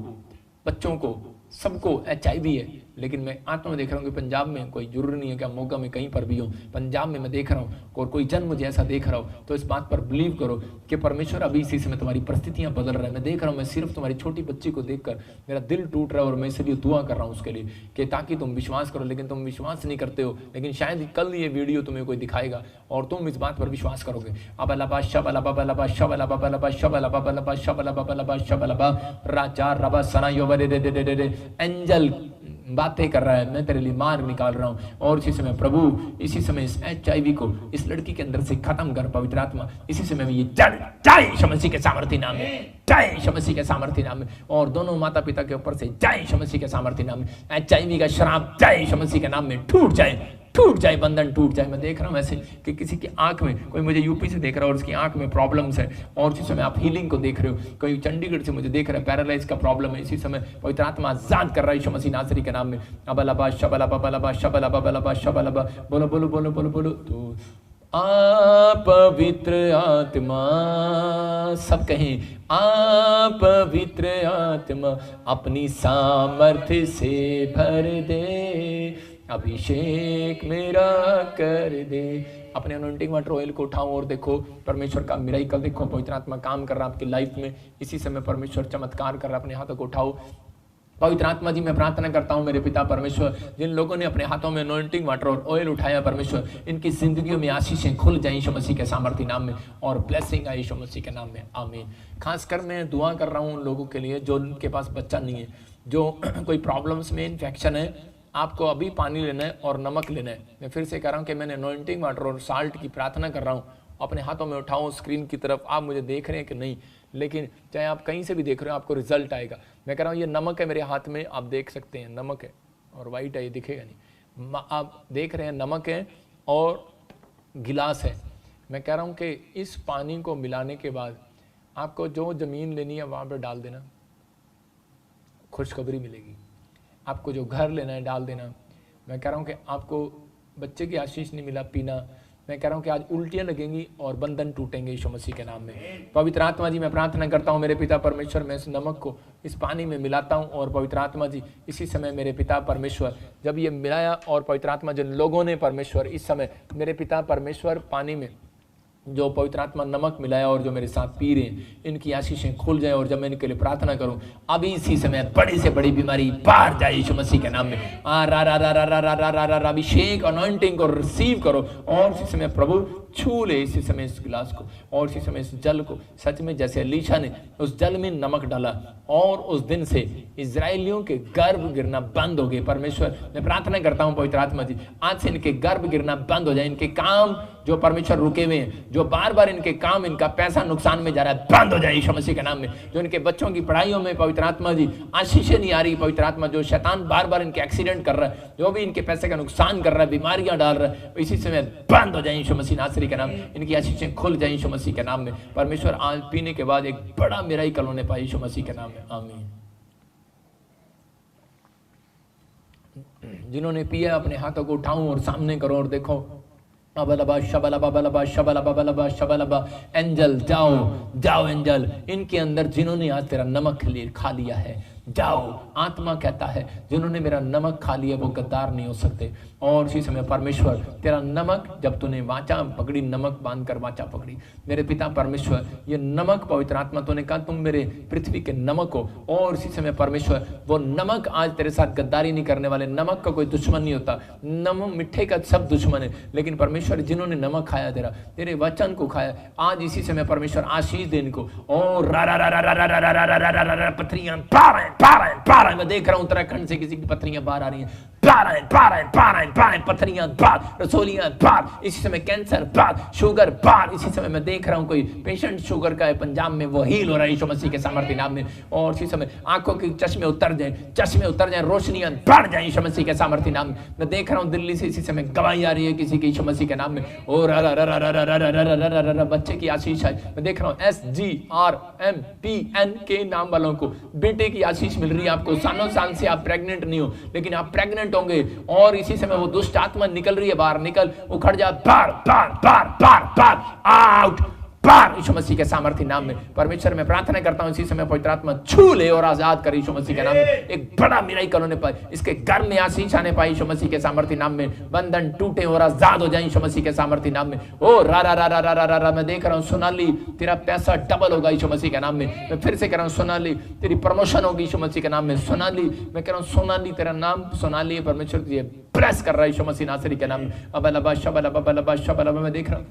बच्चों को, सबको HIV है, लेकिन मैं आत्मा में देख रहा हूँ कि पंजाब में कोई जरूरी नहीं है कि मोगा में कहीं पर भी हो, पंजाब में मैं देख रहा हूँ। और कोई जन मुझे ऐसा देख रहा हो तो इस बात पर बिलीव करो कि परमेश्वर अभी इसी समय तुम्हारी परिस्थितियां बदल रहा है। मैं देख रहा हूँ, मैं सिर्फ तुम्हारी छोटी बच्ची को देखकर मेरा दिल टूट रहा है और मैं इसलिए दुआ कर रहा हूँ उसके लिए कि ताकि तुम विश्वास करो, लेकिन तुम विश्वास नहीं करते हो। लेकिन शायद कल ये वीडियो तुम्हें कोई दिखाएगा और तुम इस बात पर विश्वास करोगे। अबलबा शबलबा बलबा शबलबा बलबा शबलबा बलबा शबलबा बलबा शबलबा राजा रबा सना योबरे रे रे रे रे। एंजल बातें कर रहा है, मैं तेरे लिए मार्ग निकाल रहा हूँ। और इसी समय प्रभु, इसी समय इस HIV को इस लड़की के अंदर से खत्म कर पवित्र आत्मा। इसी समय में ये जय यीशु मसीह के सामर्थ्य नाम में, जय यीशु मसीह के सामर्थ्य नाम में। और दोनों माता पिता के ऊपर से जय यीशु मसीह के सामर्थ्य नाम में। HIV का श्राप जय यीशु मसीह के नाम में टूट जाए, बंधन टूट जाए। मैं देख रहा हूँ ऐसे कि किसी की आंख में, कोई मुझे यूपी से देख रहा है और उसकी आंख में प्रॉब्लम्स है, और इसी समय आप हीलिंग को देख रहे हो। कोई चंडीगढ़ से मुझे देख रहा है, पैरालाइज का प्रॉब्लम है, इसी समय पवित्र आत्मा आजाद कर रहा है यीशु मसीह नासरी के नाम में। अबलबा शबलबा बलबा शबलबा बलबा शबलबा। बोलो बोलो बोलो बोलो बोलो। तो पवित्र आत्मा, सब कहें पवित्र आत्मा अपनी सामर्थ्य से भर दे, अभिषेक मेरा कर दे। अपने अनॉइंटिंग वाटर ऑयल को उठाओ और देखो परमेश्वर का मिराकल देखो। पवित्र आत्मा काम कर रहा है आपकी लाइफ में, इसी समय परमेश्वर चमत्कार कर रहा है। अपने हाथों को उठाओ। पवित्र आत्मा जी, मैं प्रार्थना करता हूँ मेरे पिता परमेश्वर, जिन लोगों ने अपने हाथों में अनॉइंटिंग वाटर और ऑयल उठाया परमेश्वर, इनकी जिंदगियों में आशीषें खुल जाएं यीशु मसीह के सामर्थ्य नाम में, और ब्लेसिंग आए यीशु मसीह के नाम में, आमीन। खासकर मैं दुआ कर रहा हूँ उन लोगों के लिए जो उनके पास बच्चा नहीं है, जो कोई प्रॉब्लम्स में, इन्फेक्शन है। आपको अभी पानी लेना है और नमक लेना है। मैं फिर से कह रहा हूँ कि मैंने अनॉइंटिंग वाटर और साल्ट की प्रार्थना कर रहा हूँ। अपने हाथों में उठाओ स्क्रीन की तरफ। आप मुझे देख रहे हैं कि नहीं, लेकिन चाहे आप कहीं से भी देख रहे हो, आपको रिजल्ट आएगा। मैं कह रहा हूँ ये नमक है मेरे हाथ में, आप देख सकते हैं, नमक है और वाइट है, ये दिखेगा नहीं, आप देख रहे हैं नमक है और गिलास है। मैं कह रहा हूँ कि इस पानी को मिलाने के बाद आपको जो ज़मीन लेनी है वहाँ पर डाल देना, खुशखबरी मिलेगी। आपको जो घर लेना है डाल देना। मैं कह रहा हूँ कि आपको बच्चे की आशीष नहीं मिला पीना, मैं कह रहा हूँ कि आज उल्टियाँ लगेंगी और बंधन टूटेंगे यीशु मसीह के नाम में। पवित्र आत्मा जी, मैं प्रार्थना करता हूँ मेरे पिता परमेश्वर, मैं इस नमक को इस पानी में मिलाता हूँ, और पवित्र आत्मा जी इसी समय मेरे पिता परमेश्वर, जब ये मिलाया और पवित्र आत्मा जिन लोगों ने परमेश्वर इस समय मेरे पिता परमेश्वर पानी में जो पवित्र आत्मा नमक मिलाया और जो मेरे साथ पी रहे हैं, इनकी आशीषें खुल जाए। और जब मैं इनके लिए प्रार्थना करूं, अभी इसी समय बड़ी से बड़ी बीमारी बाहर जाए यीशु मसीह के नाम में। अभिषेक अनॉइंटिंग को रिसीव करो, और इसी समय प्रभु छू ले इसी समय इस गिलास को, और इसी समय इस जल को। सच में जैसे एलीशा ने उस जल में नमक डाला और उस दिन से इजरायलियों के गर्भ गिरना बंद हो गए। परमेश्वर, मैं प्रार्थना करता हूं पवित्र आत्मा जी, आज से इनके गर्भ गिरना बंद हो जाए। इनके काम जो परमेश्वर रुके हुए हैं, जो बार बार इनके काम, इनका पैसा नुकसान में जा रहा है, बंद हो जाए यीशु मसीह के नाम में। जो इनके बच्चों की पढ़ाइयों में पवित्र आत्मा जी आशीषें नहीं आ रही, पवित्र आत्मा जो शैतान बार बार इनके एक्सीडेंट कर रहा है, जो भी इनके पैसे का नुकसान कर रहा है, बीमारियां डाल रहा है, इसी समय बंद हो जाए यीशु मसीह नासरी के नाम। इनकी आशीषें खुल जाए यीशु मसीह के नाम में। परमेश्वर, आज पीने के बाद एक बड़ा मिराकल होने पाए यीशु मसीह के नाम में, आमीन। जिन्होंने पिया अपने हाथों को उठाऊं और सामने करो और देखो। अबलबा शबलबा बलबा शबलबा बलबा शबलबा। एंजल जाओ जाओ एंजल, इनके अंदर जिन्होंने आज तेरा नमक खा लिया है, जाओ। आत्मा कहता है जिन्होंने मेरा नमक खा लिया वो गद्दार नहीं हो सकते। और उसी समय परमेश्वर तेरा नमक, जब तूने वाचा पकड़ी, नमक बांधकर वाचा पकड़ी, मेरे पिता परमेश्वर ये नमक पवित्र आत्मा तूने कहा तुम मेरे पृथ्वी के नमक हो। और इसी समय परमेश्वर वो नमक आज तेरे साथ गद्दारी नहीं करने वाले। नमक का कोई दुश्मन नहीं होता, नमक मिठे का सब दुश्मन है, लेकिन परमेश्वर जिन्होंने नमक खाया तेरे वचन को खाया, आज इसी समय परमेश्वर आशीष दे इनको। और पथरियां बाहर मैं देख रहा हूं उत्तराखंड से किसी की पथरियां बाहर आ रही हैं, पथरियां बाहर, रसोलियां बाहर, इसी समय कैंसर बाहर, शुगर बाहर। इसी समय मैं देख रहा हूं कोई पेशेंट शुगर का है पंजाब में, वो हील हो रहा है यीशु मसीह के सामर्थ्य नाम में। और इसी समय आंखों के चश्मे उतर जाए, रोशनियां बढ़ जाए यीशु मसीह के सामर्थ्य नाम में। मैं देख रहा हूं दिल्ली से इसी समय गवाही आ रही है किसी के यीशु मसीह के नाम में। और बच्चे की आशीष है। मैं देख रहा हूं SGRMPN के नाम वालों को बेटे की आशीष मिल रही है। आपको सालों साल से आप प्रेग्नेंट नहीं हो, लेकिन आप प्रेग्नेंट होंगे। और इसी समय वो दुष्ट आत्मा निकल रही है बाहर, निकल उखड़ जा, बार आउट, बार यीशु मसीह के सामर्थ्य नाम में। परमेश्वर मैं प्रार्थना करता हूं इसी समय पवित्र आत्मा छू ले और आजाद करे यीशु मसीह के नाम में। एक बड़ा मिराकल होने पाए, इसके घर में आशीष आने पाए यीशु मसीह के सामर्थ्य नाम में। बंधन टूटे और आजाद हो जाए यीशु मसीह के सामर्थ्य नाम में। ओ रा रा रा रा रा रा रा मैं देख रहा हूं सोनाली तेरा पैसा डबल होगा यीशु मसीह के नाम में। मैं फिर से कह रहा हूं सोनाली तेरी प्रमोशन होगी यीशु मसीह के नाम में। सोनाली मैं कह रहा हूं सोनाली तेरा नाम सोनाली परमेश्वर तुझे ब्लेस कर रहा है यीशु मसीह नासरी के नाम में। अबलबा शबलबा शबलबा मैं देख रहा हूं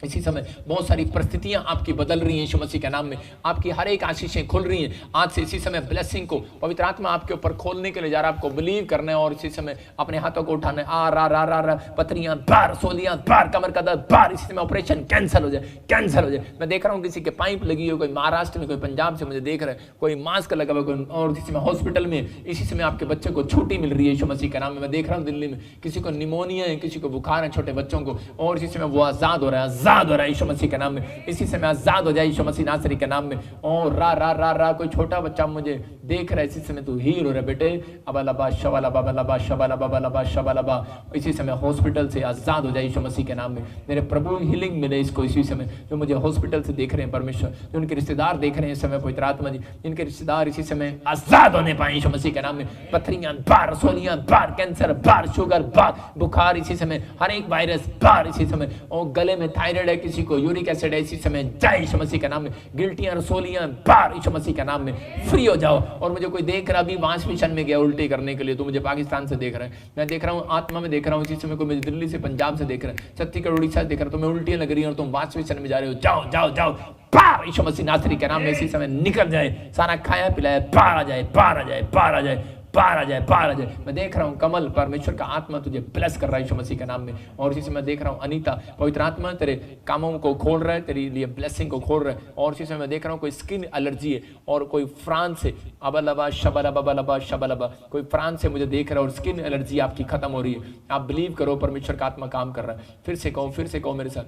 इसी समय बहुत सारी परिस्थितियां आपकी बदल रही हैं यीशु मसीह के नाम में। आपकी हर एक आशीषें खुल रही हैं आज से। इसी समय ब्लेसिंग को पवित्र आत्मा आपके ऊपर खोलने के लिए जा रहा है। आपको बिलीव करना है और इसी समय अपने हाथों को उठाना है। आ रा रा रा रा पथरियां बार, सोलियां बार, कमर का दर्द बार, इसी समय ऑपरेशन कैंसिल हो जाए, कैंसिल हो जाए। मैं देख रहा हूँ किसी के पाइप लगी हो, कोई महाराष्ट्र में, कोई पंजाब से मुझे देख रहा है, कोई मास्क लगा हुआ, कोई और इसी समय हॉस्पिटल में इसी समय आपके बच्चे को छुट्टी मिल रही है यीशु मसीह के नाम में। मैं देख रहा हूँ दिल्ली में किसी को निमोनिया है, किसी को बुखार है, छोटे बच्चों को, और इसी समय वो आजाद हो रहा है, आजाद हो रहा है यीशु मसीह के नाम में। इसी समय आजाद हो जाए यीशु मसीह नासरी के नाम में। और रा रा रा रा कोई छोटा बच्चा मुझे देख रहा है इसी समय, तू हील हो रहा है बेटे। अबलबा शबलबा बलबा शबलबा बलबा शबलबा इसी समय हॉस्पिटल से आजाद हो जाए यीशु मसीह के नाम में। मेरे प्रभु हीलिंग मिले इसको इसी समय, जो मुझे हॉस्पिटल से देख रहे हैं परमेश्वर, जो उनके रिश्तेदार देख रहे हैं इस समय पवित्र आत्मा जी, इनके रिश्तेदार इसी समय आजाद होने पाए यीशु मसीह के नाम में। पथरियां बार, सोलियां बार, कैंसर बार, शुगर बार, बुखार इसी समय, हर एक वायरस बार इसी समय। और गले में थायराइड है किसी को, यूरिक एसिड है इसी समय, जय यीशु मसीह के नाम में। गिल्टियां रसोलियां बार यीशु मसीह के नाम में फ्री हो जाओ। और मुझे कोई देख रहा, अभी वांस मिशन में गया उल्टी करने के लिए, तो मुझे पाकिस्तान से देख रहा है, मैं देख रहा हूँ आत्मा में देख रहा हूँ इसी समय, कोई मुझे दिल्ली से पंजाब से देख रहा है, छत्तीसगढ़ उड़ीसा से देख रहा, तो मैं उल्टियां लग रही है और तुम वांस मिशन में जा रहे हो, जाओ जाओ जाओ बार यीशु मसीह नासरी के नाम में इसी समय निकल जाए। सारा खाया पिलाया बाहर आ जाए, बाहर आ जाए, बाहर आ जाए, बाहर आ जाए, बाहर आ जाए। मैं देख रहा हूँ कमल परमेश्वर का आत्मा तुझे ब्लेस कर रहा है यीशु मसीह के नाम में। और इसी समय देख रहा हूँ अनीता पवित्र आत्मा तेरे कामों को खोल रहा है, तेरे लिए ब्लेसिंग को खोल रहा है। और इसी समय मैं देख रहा हूँ कोई स्किन एलर्जी है और कोई फ्रांस से अबलबा शबलबा बलबा शबलबा कोई फ्रांस से मुझे देख रहा है और स्किन एलर्जी आपकी खत्म हो रही है। आप बिलीव करो परमेश्वर का आत्मा काम कर रहा है। फिर से कहो मेरे साथ,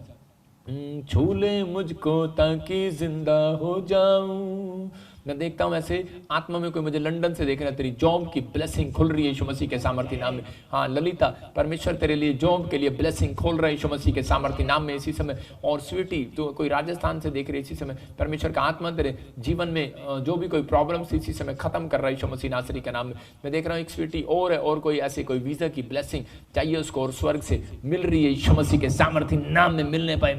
छू ले मुझको ताकि जिंदा हो जाऊं। मैं देखता हूं ऐसे आत्मा में कोई मुझे लंदन से देख रहा है, तेरी जॉब की ब्लेसिंग खुल रही है यीशु मसीह के सामर्थ्य नाम में। हाँ ललिता, परमेश्वर तेरे लिए जॉब के लिए ब्लेसिंग खोल रहा है यीशु मसीह के सामर्थ्य नाम में इसी समय। और स्वीटी तो कोई राजस्थान से देख रही है इसी समय, परमेश्वर का आत्मा तेरे जीवन में जो भी कोई प्रॉब्लम इसी समय खत्म कर रहा है यीशु मसीह नासरी के नाम में। मैं देख रहा हूँ एक स्वीटी और है, और कोई ऐसे कोई वीजा की ब्लेसिंग चाहिए उसको और स्वर्ग से मिल रही है यीशु मसीह के सामर्थ्य नाम में। मिलने पाए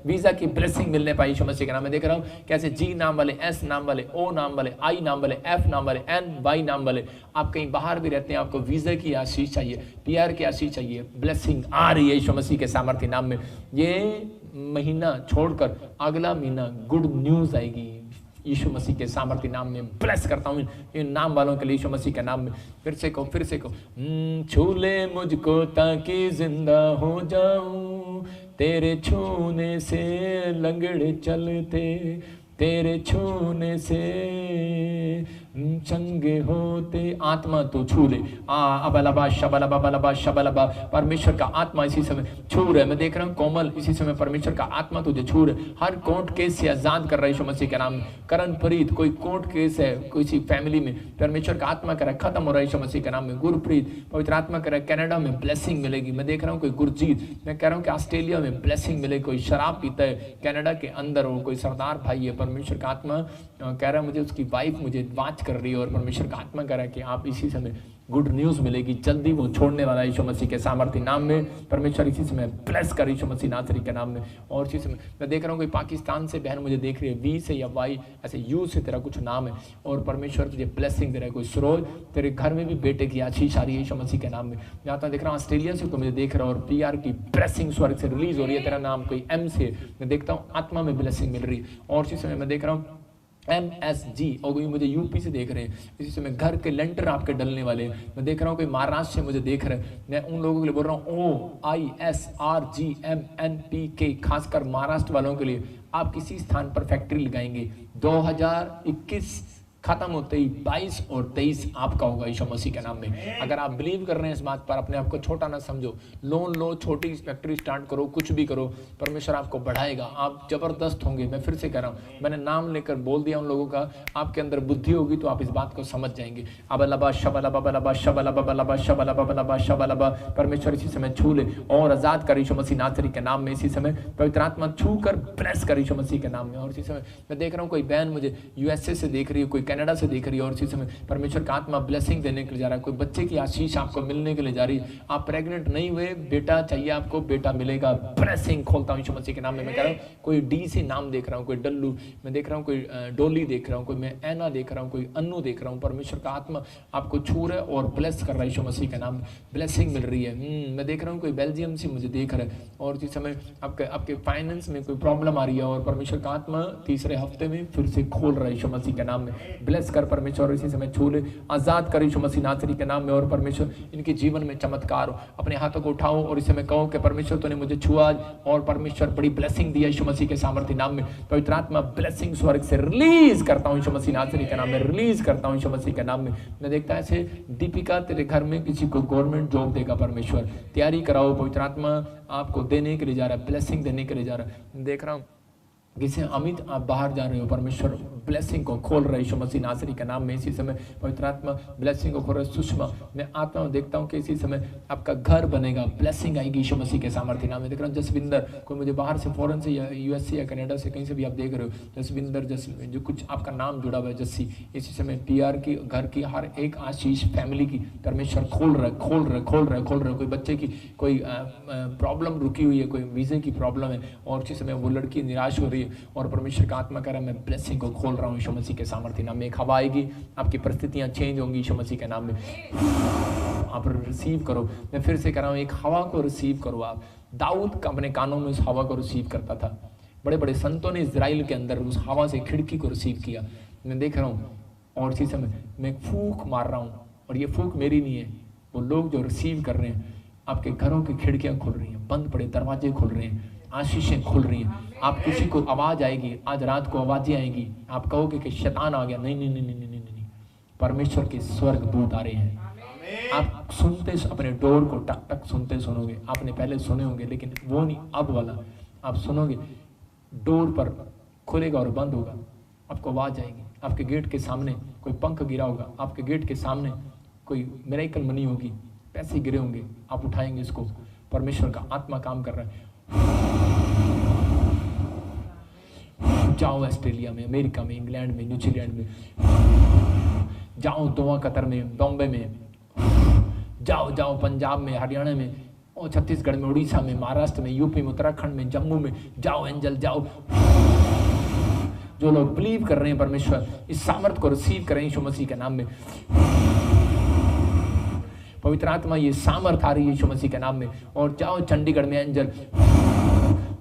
वीजा की ब्लेसिंग मिलने पाए यीशु मसीह के नाम में। देख रहा हूँ कैसे जी नाम वाले, एस नाम वाले, ओ नाम वाले, आई नाम वाले, एफ नाम वाले, एन वाई नाम वाले, आप कहीं बाहर भी रहते हैं, आपको वीजा की आशीष चाहिए, पीआर की आशीष चाहिए, ब्लेसिंग आ रही है यीशु मसीह के सामर्थ्य नाम में। ये महीना छोड़कर अगला महीना गुड न्यूज आएगी यीशु मसीह के सामर्थ्य नाम में। ब्लेस करता हूँ इन नाम वालों के लिए यीशु मसीह के नाम में। फिर से कहो छू ले मुझको ताकि जिंदा हो जाऊं, तेरे छूने से लंगड़े चलते, तेरे छूने से चंगे होते आत्मा तो छू ले। अबलबा शबलबा बलबा शबलबा, परमेश्वर का आत्मा इसी समय छू रहा है। मैं देख रहा हूँ कोमल, इसी समय परमेश्वर का आत्मा तुझे छू रहा है। हर कोर्ट केस से आजाद कर रहा है यीशु मसीह के नाम में। करण प्रीत, कोई कोर्ट केस है किसी फैमिली में, परमेश्वर का आत्मा कर खत्म हो रहा है यीशु मसीह के नाम में। गुरप्रीत, पवित्र आत्मा कर कनाडा में ब्लेसिंग मिलेगी। मैं देख रहा हूँ कोई गुरजीत, मैं कह रहा हूँ कि ऑस्ट्रेलिया में ब्लेसिंग मिले। कोई शराब पीता है कनाडा के अंदर, हो कोई सरदार भाई है, परमेश्वर का आत्मा कह रहा है मुझे उसकी वाइफ मुझे वाच कर रही है, और परमेश्वर का आत्मा कह रहा है कि आप इसी समय गुड न्यूज मिलेगी, जल्दी वो छोड़ने वाला यीशु मसीह के सामर्थ्य नाम में। परमेश्वर इसी समय ब्लेस कर यीशु मसीह नासरी के नाम में। और इसी समय मैं देख रहा हूँ कोई पाकिस्तान से बहन मुझे देख रही है, वी से या वाई ऐसे यू से तेरा कुछ नाम है, और परमेश्वर तुझे ब्लेसिंग दे रहा है। कोई सरोज, तेरे घर में भी बेटे की आशीष आ रही है यीशु मसीह के नाम में। यहाँ तक देख रहा हूँ ऑस्ट्रेलिया से कोई मुझे देख रहा है, और PR की ब्लेसिंग स्वर्ग से रिलीज हो रही है। तेरा नाम कोई M से मैं देखता हूँ, आत्मा में ब्लेसिंग मिल रही है। और इसी समय मैं देख रहा हूँ MSG, और कोई मुझे UP से देख रहे हैं, इसी समय घर के लेंटर आपके डलने वाले हैं। मैं देख रहा हूँ कोई महाराष्ट्र से मुझे देख रहे हैं। मैं उन लोगों के लिए बोल रहा हूँ OISRGMNPK, खासकर महाराष्ट्र वालों के लिए आप किसी स्थान पर फैक्ट्री लगाएंगे। 2021 खत्म होते ही 22 और 23 आपका होगा यीशु मसीह के नाम में। अगर आप बिलीव कर रहे हैं इस बात पर, अपने आप को छोटा ना समझो, लोन लो, छोटी फैक्ट्री स्टार्ट करो, कुछ भी करो, परमेश्वर आपको बढ़ाएगा, आप जबरदस्त होंगे। मैं फिर से कह रहा हूँ, मैंने नाम लेकर बोल दिया उन लोगों का, आपके अंदर बुद्धि होगी तो आप इस बात को समझ जाएंगे। अबलबा शबलबा बलबा शबलबा बलबा शबलबा बलबा शबलबा, परमेश्वर इसी समय छू ले और आजाद कर यीशु मसीह नासरी के नाम में। इसी समय पवित्र आत्मा छू कर ब्लेस कर यीशु मसीह के नाम में। और इसी समय मैं देख रहा हूँ कोई बहन मुझे USA से देख रही है, कोई कनाडा से देख रही है, और इसी समय परमेश्वर का आत्मा ब्लेसिंग देने के लिए जा रहा है। कोई बच्चे की आशीष आपको मिलने के लिए जा रही है। आप प्रेग्नेंट नहीं हुए, बेटा चाहिए आपको, बेटा मिलेगा। ब्लेसिंग खोलता हूँ यीशु मसीह के नाम में। मैं कह रहा हूँ कोई D से नाम देख रहा हूँ, कोई डल्लू मैं देख रहा हूँ, कोई डोली देख रहा हूँ, कोई मैं ऐना देख रहा हूँ, कोई अन्नू देख रहा हूँ। परमेश्वर का आत्मा आपको छू रहा है और ब्लेस कर रहा है यीशु मसीह के नाम में। ब्लेसिंग मिल रही है। मैं देख रहा हूँ कोई बेल्जियम से मुझे देख रहा है, और इस समय आपके फाइनेंस में कोई प्रॉब्लम आ रही है, और परमेश्वर का आत्मा तीसरे हफ्ते में फिर से खोल रहा है यीशु मसीह के नाम में। ब्लेस कर परमेश्वर, इसी समय छू ले, आजाद कर यीशु मसीह नासरी के नाम में। और परमेश्वर इनके जीवन में चमत्कार हो। अपने हाथों को उठाओ और इस समय कहो कि परमेश्वर तूने मुझे छुआ, और परमेश्वर बड़ी ब्लेसिंग दिया यीशु मसीह के सामर्थ्य नाम में। पवित्र आत्मा ब्लेसिंग स्वर्ग से रिलीज करता हूँ यीशु मसीह नासरी के नाम में, रिलीज करता हूँ यीशु मसीह के नाम में। मैं देखता है ऐसे दीपिका तेरे घर में किसी को गवर्नमेंट जॉब देगा परमेश्वर, तैयारी कराओ, पवित्र आत्मा आपको देने के लिए जा रहा है, ब्लेसिंग देने के लिए जा रहा है। देख रहा हूँ किसी अमित आप बाहर जा रहे हो, परमेश्वर ब्लेसिंग को खोल रहे यीशु मसीह नासरी के नाम में। इसी समय पवित्र आत्मा ब्लेसिंग को खोल रहे। सुषमा, मैं आत्मा में देखता हूँ कि इसी समय आपका घर बनेगा, ब्लेसिंग आएगी यीशु मसीह के सामर्थ्य नाम में। देख रहा हूँ जसविंदर, कोई मुझे बाहर से फॉरेन से या USA या कनाडा से कहीं से भी आप देख रहे हो, जसविंदर जो कुछ आपका नाम जुड़ा हुआ है जस्सी, इसी समय PR की घर की हर एक आशीष फैमिली की परमेश्वर खोल रहा है, खोल रहा है, खोल रहा है, खोल रहा है। कोई बच्चे की कोई प्रॉब्लम रुकी हुई है, कोई वीजे की प्रॉब्लम है, और इसी समय वो लड़की निराश हो रही है, और परमेश्वर का आत्मा कह रहा है मैं ब्लेसिंग को खोल रहा हूँ यीशु मसीह के सामर्थ्य नाम में। एक हवा आएगी, आपकी परिस्थितियां चेंज होंगी यीशु मसीह के नाम में। आप रिसीव करो। मैं फिर से कह रहा हूँ, एक हवा को रिसीव करो आप। दाऊद का अपने कानों में उस हवा को रिसीव करता था। बड़े बड़े संतों ने इजराइल के अंदर उस हवा से खिड़की को रिसीव किया। मैं देख रहा हूँ, और इसी समय मैं फूंक मार रहा हूँ, और ये फूंक मेरी नहीं है, वो लोग जो रिसीव कर रहे हैं, आपके घरों की खिड़कियां खुल रही हैं, बंद पड़े दरवाजे खुल रहे हैं, आशीषें खुल रही हैं। आप किसी को आवाज आएगी, आज रात को आवाजें आएंगी, आप कहोगे कि शैतान आ गया। नहीं नहीं नहीं नहीं नहीं नहीं, परमेश्वर के स्वर्ग दूत आ रहे हैं। आप सुनते, अपने डोर को टक टक सुनते सुनोगे। आपने पहले सुने होंगे, लेकिन वो नहीं, अब वाला आप सुनोगे। डोर पर खुलेगा और बंद होगा, आपको आवाज आएगी। आपके गेट के सामने कोई पंख गिरा होगा, आपके गेट के सामने कोई मिरेकल मनी होगी, पैसे गिरे होंगे, आप उठाएंगे इसको। परमेश्वर का आत्मा काम कर रहा है। जाओ ऑस्ट्रेलिया में, अमेरिका में, इंग्लैंड में, न्यूजीलैंड में, जाओ दोहा, कतर में, बॉम्बे में, जाओ जाओ पंजाब में, हरियाणा में, और छत्तीसगढ़ में, उड़ीसा में, महाराष्ट्र में, यूपी में, उत्तराखंड में, जम्मू में, जाओ एंजल जाओ। जो लोग बिलीव कर रहे हैं परमेश्वर, इस सामर्थ को रिसीव करें यीशु मसीह के नाम में। पवित्र आत्मा ये सामर्थ आ रही है यीशु मसीह के नाम में। और जाओ चंडीगढ़ में एंजल,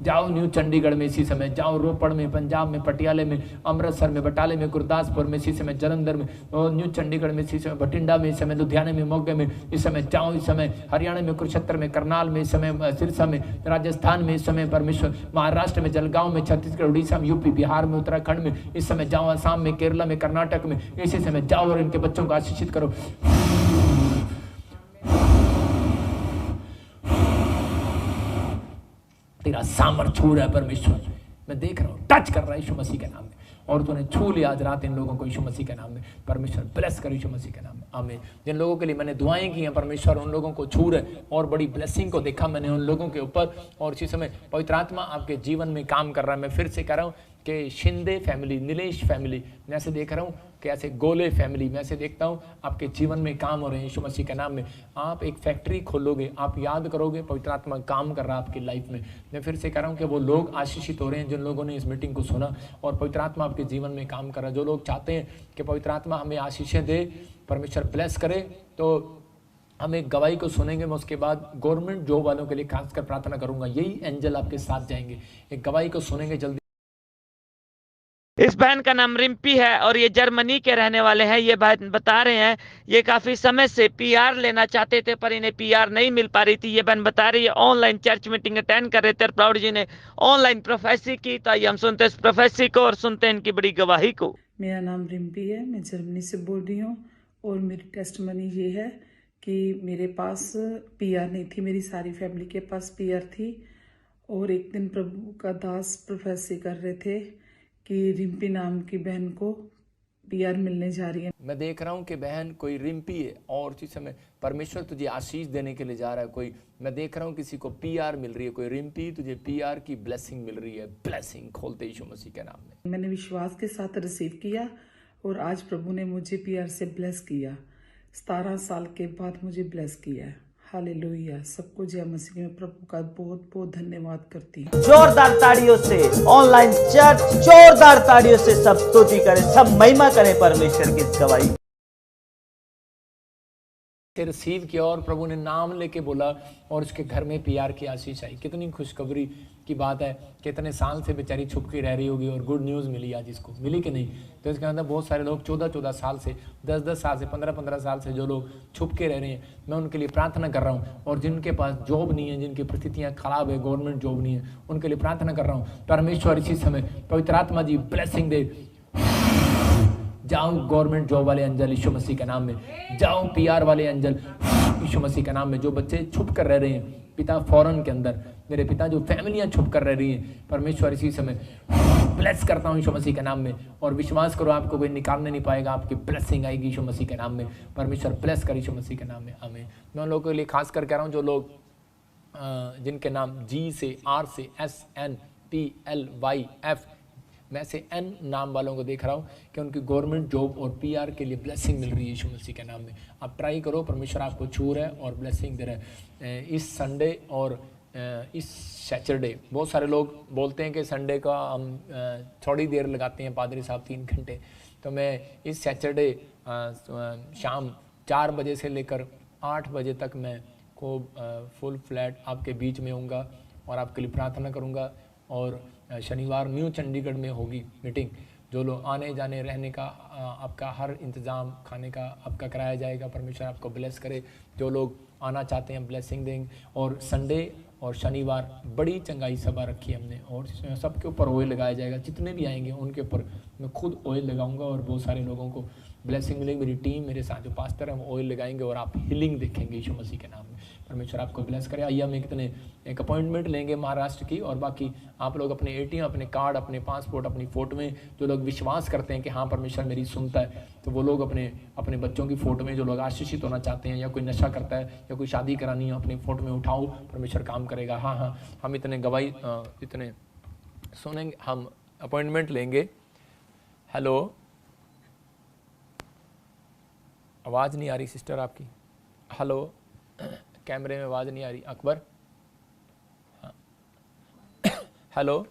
जाओ न्यू चंडीगढ़ में इसी समय, जाओ रोपड़ में, पंजाब में, पटियाले में, अमृतसर में, बटाले में, गुरदासपुर में इसी समय, जलंधर में, और न्यू चंडीगढ़ में इसी समय, बठिंडा में इस समय, लुधियाने में, मोगे में इस समय जाओ, इस समय हरियाणा में, कुरुक्षेत्र में, करनाल में इस समय, सिरसा में, राजस्थान में इस समय परमेश्वर, महाराष्ट्र में, जलगांव में, छत्तीसगढ़, उड़ीसा में, यूपी, बिहार में, उत्तराखंड में इस समय जाओ, असम में, केरला में, कर्नाटक में इसी समय जाओ और इनके बच्चों को आशीषित करो। तेरा सामर्थ छू रहा है परमेश्वर, मैं देख रहा हूं, टच कर रहा है यीशु मसीह के नाम में, और तूने छू लिया आज रात इन लोगों को यीशु मसीह के नाम में। परमेश्वर ब्लेस कर यीशु मसीह के नाम में, आमीन। जिन लोगों के लिए मैंने दुआएं की हैं परमेश्वर उन लोगों को छू रहे, और बड़ी ब्लेसिंग को देखा मैंने उन लोगों के ऊपर, और इसी समय पवित्र आत्मा आपके जीवन में काम कर रहा है। मैं फिर से कह रहा हूँ कि शिंदे फैमिली, नीलेश फैमिली, मैं ऐसे देख रहा हूँ कि ऐसे गोले फैमिली, मैं ऐसे देखता हूँ आपके जीवन में काम हो रहे हैं यीशु मसीह के नाम में। आप एक फैक्ट्री खोलोगे, आप याद करोगे पवित्र आत्मा काम कर रहा है आपकी लाइफ में। मैं फिर से कह रहा हूँ कि वो लोग आशीषित हो रहे हैं जिन लोगों ने इस मीटिंग को सुना, और पवित्र आत्मा आपके जीवन में काम कर रहा है। जो लोग चाहते हैं कि पवित्र आत्मा हमें आशीषें दे, परमेश्वर ब्लेस करे, तो हम एक गवाही को सुनेंगे। मैं उसके बाद गवर्नमेंट जॉब वालों के लिए खासकर प्रार्थना करूंगा, यही एंजल आपके साथ जाएंगे। एक गवाही को सुनेंगे जल्दी। इस बहन का नाम रिम्पी है और ये जर्मनी के रहने वाले हैं। ये बहन बता रहे हैं ये काफी समय से पीआर लेना चाहते थे पर इन्हें पीआर नहीं मिल पा रही थी। ये बहन बता रही है ऑनलाइन चर्च मीटिंग अटेंड कर रहे थे और प्राउड जी ने ऑनलाइन प्रोफेसी की। तो आइए हम सुनते हैं इस प्रोफेसी को और सुनते हैं इनकी बड़ी गवाही को। मेरा नाम रिम्पी है, मैं जर्मनी से बोल रही हूँ, और मेरी टेस्टमनी ये है कि मेरे पास पीआर नहीं थी, मेरी सारी फैमिली के पास पीआर थी। और एक दिन प्रभु का दास प्रोफेसी कर रहे थे कि रिम्पी नाम की बहन को पीआर मिलने जा रही है। मैं देख रहा हूँ कि बहन कोई रिम्पी है, और इसी समय परमेश्वर तुझे आशीष देने के लिए जा रहा है। कोई मैं देख रहा हूँ किसी को पीआर मिल रही है, कोई रिम्पी तुझे पीआर की ब्लेसिंग मिल रही है। ब्लेसिंग खोलते यीशु मसीह के नाम में। मैंने विश्वास के साथ रिसीव किया और आज प्रभु ने मुझे पीआर से ब्लेस किया। 17 साल के बाद मुझे ब्लेस किया है। हालेलुया। सबको जय मसीह में प्रभु का बहुत बहुत धन्यवाद करती हूँ। जोरदार ताड़ियों से ऑनलाइन चर्च, जोरदार ताड़ियों से सब स्तुति करें, सब महिमा करें परमेश्वर की गवाही से रिसीव किया और प्रभु ने नाम लेके बोला और उसके घर में पीआर की आशीष आई। कितनी खुशखबरी की बात है। कितने साल से बेचारी छुप के रह रही होगी और गुड न्यूज़ मिली आज इसको, मिली कि नहीं। तो इसके अंदर बहुत सारे लोग 14-14 साल से, 10-10 साल से, 15-15 साल से जो लोग छुप के रह रहे हैं, मैं उनके लिए प्रार्थना कर रहा हूँ। और जिनके पास जॉब नहीं है, जिनकी परिस्थितियाँ खराब है, गवर्नमेंट जॉब नहीं है, उनके लिए प्रार्थना कर रहा हूँ। परमेश्वर इसी समय पवित्र आत्मा जी ब्लेसिंग दे। जाओ गवर्नमेंट जॉब वाले अंजल यीशु मसीह के नाम में, जाओ पीआर वाले अंजल यीशु मसीह के नाम में। जो बच्चे छुप कर रह रहे हैं पिता फॉरेन के अंदर, मेरे पिता जो फैमिलियां छुप कर रह रही हैं, परमेश्वर इसी समय ब्लेस करता हूँ यीशु मसीह के नाम में। और विश्वास करो आपको कोई निकालने नहीं पाएगा, आपकी ब्लेसिंग आएगी यीशु मसीह के नाम में। परमेश्वर ब्लेस कर यीशु मसीह के नाम में, आमीन। मैं उन लोगों के लिए खास कर कह रहा हूँ जो लोग जिनके नाम जी से, आर से, SNPLYF मैं से N नाम वालों को देख रहा हूँ कि उनकी गवर्नमेंट जॉब और पीआर के लिए ब्लेसिंग मिल रही है यीशु मसीह के नाम में। आप ट्राई करो, परमेश्वर आपको छू रहा है और ब्लेसिंग दे रहा है। इस संडे और इस सैटरडे, बहुत सारे लोग बोलते हैं कि संडे का हम थोड़ी देर लगाते हैं पादरी साहब 3 घंटे, तो मैं इस सैटरडे शाम 4 बजे से लेकर 8 बजे तक मैं को फुल फ्लैट आपके बीच में होऊंगा और आपके लिए प्रार्थना करूंगा। और शनिवार न्यू चंडीगढ़ में होगी मीटिंग। जो लोग आने जाने रहने का आपका हर इंतज़ाम, खाने का आपका कराया जाएगा। परमेश्वर आपको ब्लेस करे। जो लोग आना चाहते हैं ब्लेसिंग देंगे। और संडे और शनिवार बड़ी चंगाई सभा रखी है हमने, और सबके ऊपर ऑयल लगाया जाएगा। जितने भी आएंगे उनके ऊपर मैं खुद ऑयल लगाऊंगा और बहुत सारे लोगों को ब्लेसिंग मिलेगी। मेरी टीम, मेरे साथ जो पास्टर हैं वो ऑयल लगाएंगे और आप हीलिंग देखेंगे यीशु मसीह के नाम में। परमेश्वर आपको ब्लेस करे। आइए हम एक अपॉइंटमेंट लेंगे महाराष्ट्र की, और बाकी आप लोग अपने ATM, अपने कार्ड, अपने पासपोर्ट, अपनी फ़ोटो में जो लोग विश्वास करते हैं कि हाँ परमेश्वर मेरी सुनता है, तो वो लोग अपने बच्चों की फ़ोटो में, जो लोग आशीषित होना चाहते हैं या कोई नशा करता है या कोई शादी करानी है, अपनी फ़ोटो में उठाओ, परमेश्वर काम करेगा। हाँ, हम इतने गवाही इतने सुनेंगे, हम अपॉइंटमेंट लेंगे। हेलो, आवाज़ नहीं आ रही सिस्टर आपकी। हेलो, कैमरे में आवाज़ नहीं आ रही। अकबर, हाँ। हेलो,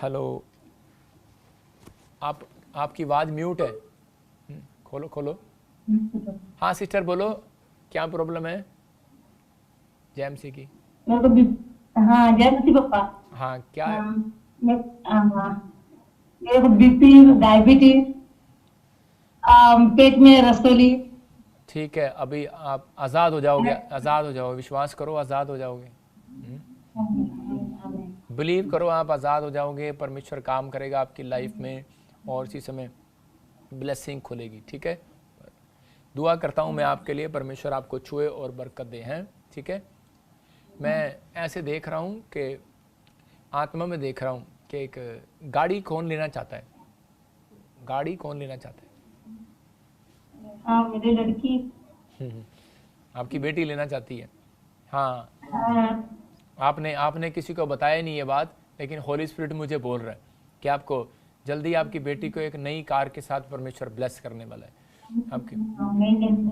हेलो, आपकी आवाज़ म्यूट है। खोलो। हाँ सिस्टर बोलो। क्या प्रॉब्लम है जैमसी की? मेरे को हाँ जैमसी पापा। हाँ क्या है? मेरे को बीपी, डायबिटीज, पेट में रसोली। ठीक है, अभी आप आज़ाद हो जाओगे, आज़ाद हो जाओगे, विश्वास करो आज़ाद हो जाओगे, बिलीव करो आप आज़ाद हो जाओगे। परमेश्वर काम करेगा आपकी लाइफ में और इसी समय ब्लेसिंग खुलेगी। ठीक है, दुआ करता हूँ मैं आपके लिए, परमेश्वर आपको छुए और बरकत दे हैं। ठीक है, मैं ऐसे देख रहा हूँ कि आत्मा में देख रहा हूँ कि एक गाड़ी कौन लेना चाहता है? गाड़ी कौन लेना चाहता है? हाँ मेरी लड़की। आपकी बेटी लेना चाहती है। हाँ, आपने किसी को बताया नहीं ये बात, लेकिन होली स्पिरिट मुझे बोल रहा है कि आपको जल्दी आपकी बेटी को एक नई कार के साथ परमेश्वर ब्लेस करने वाला है आपकी,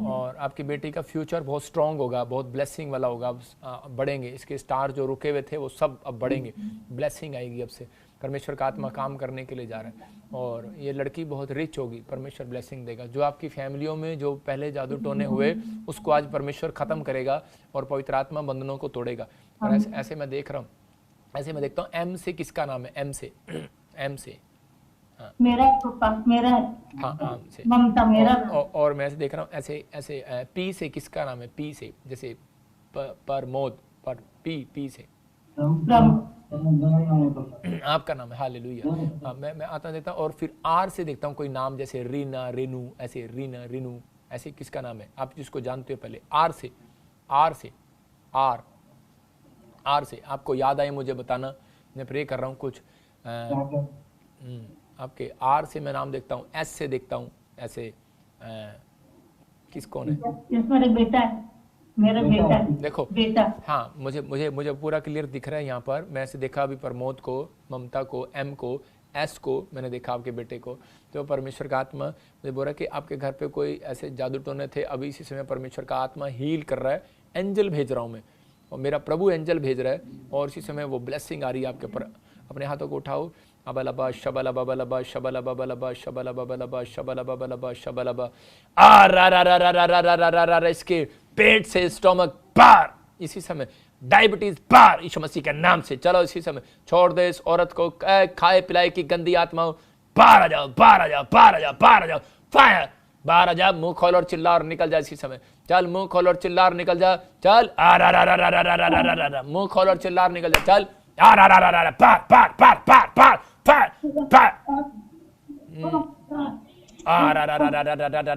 और आपकी बेटी का फ्यूचर बहुत स्ट्रांग होगा, बहुत ब्लेसिंग वाला होगा। अब बढ़ेंगे, इसके स्टार जो रुके हुए थे वो सब अब बढ़ेंगे, ब्लेसिंग आएगी। अब से परमेश्वर का आत्मा काम करने के लिए जा रहा है और ये लड़की बहुत रिच होगी, परमेश्वर ब्लेसिंग देगा। जो आपकी फैमिलियों में जो पहले जादू टोने हुए उसको आज परमेश्वर ख़त्म करेगा और पवित्र आत्मा बंधनों को तोड़ेगा। और ऐसे मैं देख रहा हूँ, ऐसे मैं देखता हूँ। एम से किसका नाम है? एम से, एम से मेरा पापा, मेरा हाँ से ममता मेरा। और मैं ऐसे देख रहा हूँ ऐसे ऐसे पी से किसका नाम है? पी से, जैसे प्रमोद, पर पी से आपका नाम है। हालेलुया। हाँ, मैं आता देखता हूँ। और फिर आर से देखता हूँ कोई नाम, जैसे रीना, रेनू, ऐसे रीना, रेनू, ऐसे किसका नाम है? आप जिसको जानते हो पहले आर से, आर से, आर से आपको याद आए मुझे बताना, मैं प्रे कर रहा हूँ। कुछ आपके आर से मैं नाम देखता हूँ, एस से देखता हूँ, ऐसे किस कौन है? मेरा बेटा है, मेरा बेटा देखो बेटा। हाँ, मुझे पूरा क्लियर दिख रहा है यहाँ पर। मैं ऐसे देखा अभी प्रमोद को, ममता को, एम को, एस को मैंने देखा, आपके बेटे को। तो परमेश्वर का आत्मा मुझे बोल रहा है कि आपके घर पे कोई ऐसे जादू टोने थे, अभी इसी समय परमेश्वर का आत्मा हील कर रहा है। एंजल भेज रहा हूँ मैं, और मेरा प्रभु एंजल भेज रहा है, और इसी समय वो ब्लेसिंग आ रही है आपके ऊपर। अपने हाथों को उठाओ। अबलबा शबलबा बलबा शबलबा बलबा शबलबा बलबा शबलबा बलबा शबलबा आ रा रा रा रा रा रा रा रा रा। इसके पेट से स्टोमक बाहर इसी समय, डायबिटीज बाहर यीशु मसीह के नाम से। चलो इसी समय छोड़ दे इस औरत को, खाए पिलाए की गंदी आत्माओं बाहर आ जाओ, बाहर आ जाओ, बाहर आ जाओ, बाहर आ जाओ, फायर, बाहर आ जा। मुंह खोल और चिल्ला और निकल जा इसी समय। चल मुंह खोल और चिल्ला और निकल जा। चल आ रा रा रा रा रा रा रा रा रा। मुंह खोल और चिल्ला और निकल जा। चल आ रा रा रा रा रा। पार पार पार पार पार पार पार। आ रा रा रा रा रा रा रा रा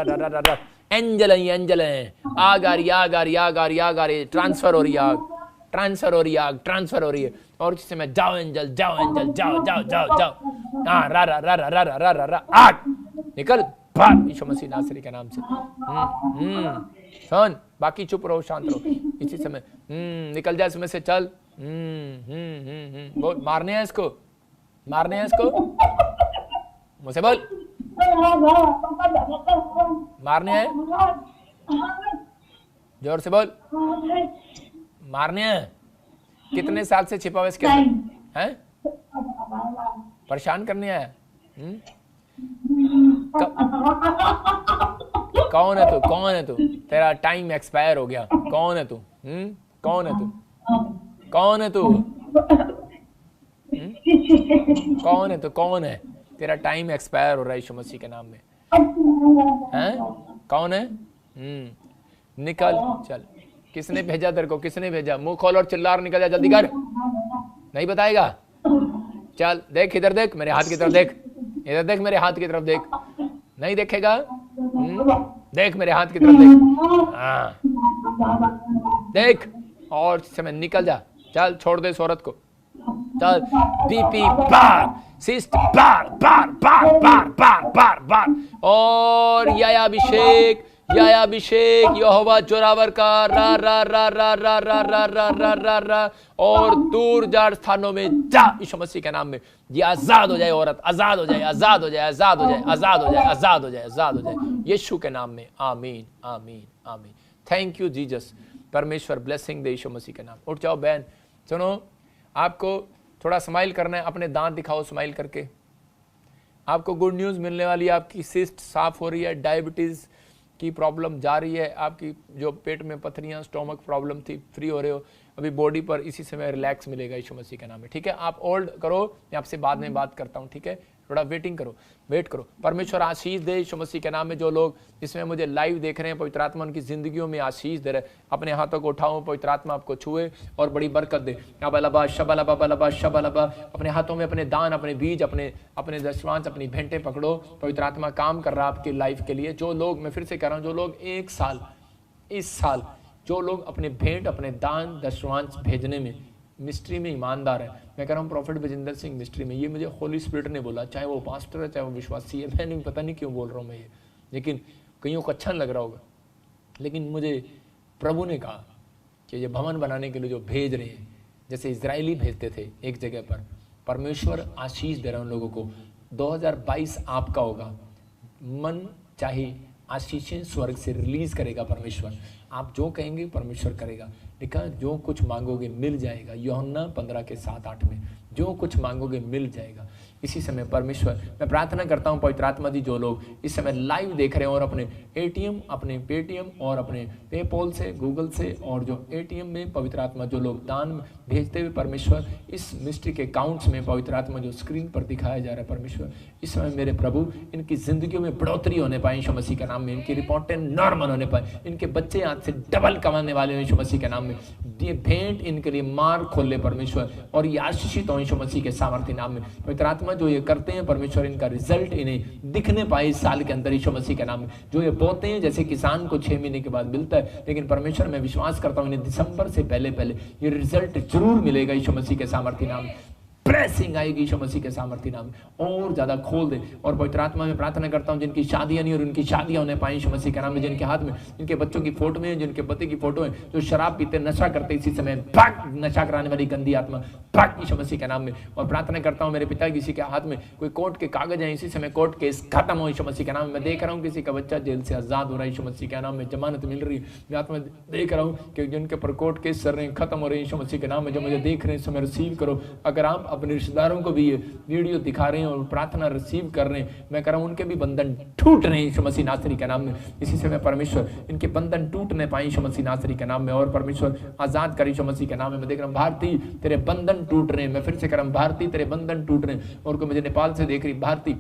रा रा रा। एंजल है, एंजल है। आग आ रही, आग आ रही, आग आ रही, आग आ रही। ट्रांसफर हो रही आग, ट्रांसफर हो रही आग, ट्रांसफर हो रही है। और इस समय जाओ एंजल, जाओ एंजल, जाओ जाओ जाओ जाओ। हाँ रा रा रा रा रा रा रा रा। आग निकल बाहर यीशु मसीह नासरी के नाम से। सुन, बाकी चुप रहो, शांत रहो इसी समय। निकल जा इसमें से। चल। बोल, मारने हैं इसको, मारने हैं इसको, मुझसे बोल, मारने हैं, जोर से बोल, मारने हैं। कितने साल से छिपा हुआ इसके अंदर हैं? परेशान करने आया? कौन है तू? कौन है तू? तेरा टाइम एक्सपायर हो गया। कौन है तू? कौन है तू? कौन है तू? कौन है तू? कौन है? तेरा टाइम एक्सपायर हो रहा है यीशु मसीह के नाम में। हैं? कौन है? निकल। चल, किसने भेजा तेरे को? किसने भेजा? मुंह खोल और चिल्ला और निकल जा, जल्दी कर। नहीं बताएगा? चल देख, इधर देख, मेरे हाथ की तरफ देख, इधर देख, मेरे हाथ की तरफ देख। नहीं देखेगा? देख मेरे हाथ की तरफ देख। हाँ देख, और समय निकल जा। चल छोड़ दे इस औरत को। चल, बीपी बार, सिस्ट बार बार बार बार बार बार बार। और यायाभिषेक, यायाभिषेक यहोवा जोरावर का रा रा रा रा रा रा रा रा रा रा रा। और दूर जाड़ स्थानों में जा यीशु मसीह के नाम में। ये आजाद हो जाए औरत, आजाद हो जाए, आजाद हो जाए, आजाद हो जाए, आजाद हो जाए, आजाद हो जाए, आजाद हो जाए यीशु के नाम में। आमीन आमीन आमीन। Thank you Jesus. परमेश्वर ब्लेसिंग दे यीशु मसीह के नाम। उठ जाओ बहन। सुनो, आपको थोड़ा स्माइल करना है, अपने दांत दिखाओ स्माइल करके। आपको गुड न्यूज़ मिलने वाली है, आपकी सिस्ट साफ हो रही है, डायबिटीज़ की प्रॉब्लम जा रही है, आपकी जो पेट में पथरियाँ, स्टोमक प्रॉब्लम थी, फ्री हो रहे हो, अभी बॉडी पर इसी समय रिलैक्स मिलेगा यीशु मसीह के नाम में। ठीक है, आप होल्ड करो, मैं आपसे बाद में बात करता हूँ। ठीक है, थोड़ा वेटिंग करो, वेट करो। परमेश्वर आशीष दे यीशु मसीह के नाम में। जो लोग इसमें मुझे लाइव देख रहे हैं, पवित्र आत्मा उनकी जिंदगियों में आशीष दे रहे हैं। अपने हाथों को उठाओ, पवित्र आत्मा आपको छुए और बड़ी बरकत दे। अबलबा शबलबा बलबा शबलबा, अपने हाथों में अपने दान, अपने बीज, अपने दशवांश, अपनी भेंटें पकड़ो। पवित्र आत्मा काम कर रहा है आपकी लाइफ के लिए। जो लोग, मैं फिर से कह रहा हूँ, जो लोग एक साल, इस साल जो लोग अपने भेंट, अपने दान, दशवांश भेजने में मिस्ट्री में ईमानदार है, मैं कह रहा हूँ प्रॉफिट बजिंदर सिंह मिस्ट्री में, ये मुझे होली स्पिरिट ने बोला, चाहे वो पास्टर है चाहे वो विश्वासी है, मैं नहीं, पता नहीं क्यों बोल रहा हूँ मैं ये, लेकिन कईयों को अच्छा लग रहा होगा, लेकिन मुझे प्रभु ने कहा कि ये भवन बनाने के लिए जो भेज रहे हैं, जैसे इजरायली भेजते थे एक जगह पर, परमेश्वर आशीष दे रहा है उन लोगों को। 2022 आपका होगा, मन चाहे आशीषें स्वर्ग से रिलीज करेगा परमेश्वर। आप जो कहेंगे परमेश्वर करेगा। लिखा, जो कुछ मांगोगे मिल जाएगा, यूहन्ना 15:7-8 में, जो कुछ मांगोगे मिल जाएगा। इसी समय परमेश्वर, मैं प्रार्थना करता हूँ पवित्र आत्मा जी, जो लोग इस समय लाइव देख रहे हैं और अपने एटीएम, अपने पेटीएम और अपने पेपॉल से, गूगल से, और जो एटीएम में पवित्र आत्मा जो लोग दान भेजते हुए परमेश्वर, इस मिस्ट्री के अकाउंट्स में पवित्र आत्मा जो स्क्रीन पर दिखाया जा रहा है परमेश्वर, इस समय मेरे प्रभु इनकी जिंदगियों में बढ़ोतरी होने पाए यीशु मसीह के नाम में, इनकी रिपोर्टें नॉर्मल होने पाए, इनके बच्चे आज से डबल कमाने वाले यीशु मसीह के नाम में। ये भेंट इनके लिए मार खोले परमेश्वर, और ये आशीषित हो यीशु मसीह के सामर्थ्य नाम में। पवित्र आत्मा जो ये करते हैं परमेश्वर, इनका रिजल्ट इन्हें दिखने पाए इस साल के अंदर यीशु मसीह के नाम में। जो ये बोते हैं जैसे किसान को 6 महीने के बाद मिलता है, लेकिन परमेश्वर मैं विश्वास करता हूँ इन्हें दिसंबर से पहले ये रिजल्ट जरूर मिलेगा यीशु मसीह के सामर्थ्य नाम में। ब्लेसिंग आएगी यीशु मसीह के सामर्थ्य नाम में, और ज्यादा खोल दे। और पवित्र आत्मा में प्रार्थना करता हूँ जिनकी शादियां नहीं और उनकी शादियां होने पाए यीशु मसीह के नाम में, जिनके हाथ में जिनके बच्चों की फोटो में, जिनके पति की फोटो है, जो शराब पीते, नशा करते, इसी समय भाग, नशा कराने वाली गंदी आत्मा भाग यीशु मसीह के नाम में। और प्रार्थना करता हूँ मेरे पिता किसी के हाथ में कोई कोर्ट के कागज है, इसी समय कोर्ट केस खत्म हो यीशु मसीह के नाम में। मैं देख रहा हूँ किसी का बच्चा जेल से आजाद हो रहा है यीशु मसीह के नाम में, जमानत मिल रही है। मैं आत्मा देख रहा हूँ कि जिनके ऊपर कोर्ट केस चल रहे हैं खत्म हो रहे हैं यीशु मसीह के नाम में। जो मुझे देख रहे हैं समय रिसीव करो। अगर आप अपने रिश्तेदारों को भी ये वीडियो दिखा रहे हैं और प्रार्थना रिसीव कर रहे हैं, मैं कह रहा हूं उनके भी बंधन टूट रहे हैं यीशु मसीह नासरी के नाम में। इसी से मैं परमेश्वर इनके बंधन टूटने पाए यीशु मसीह नासरी के नाम में, और परमेश्वर आजाद कर यीशु मसीह के नाम में। मैं देख रहा हूं भारती तेरे बंधन टूट रहे हैं, मैं फिर से कह रहा हूं भारती तेरे बंधन टूट रहे हैं। और कोई मुझे नेपाल से देख रही, भारती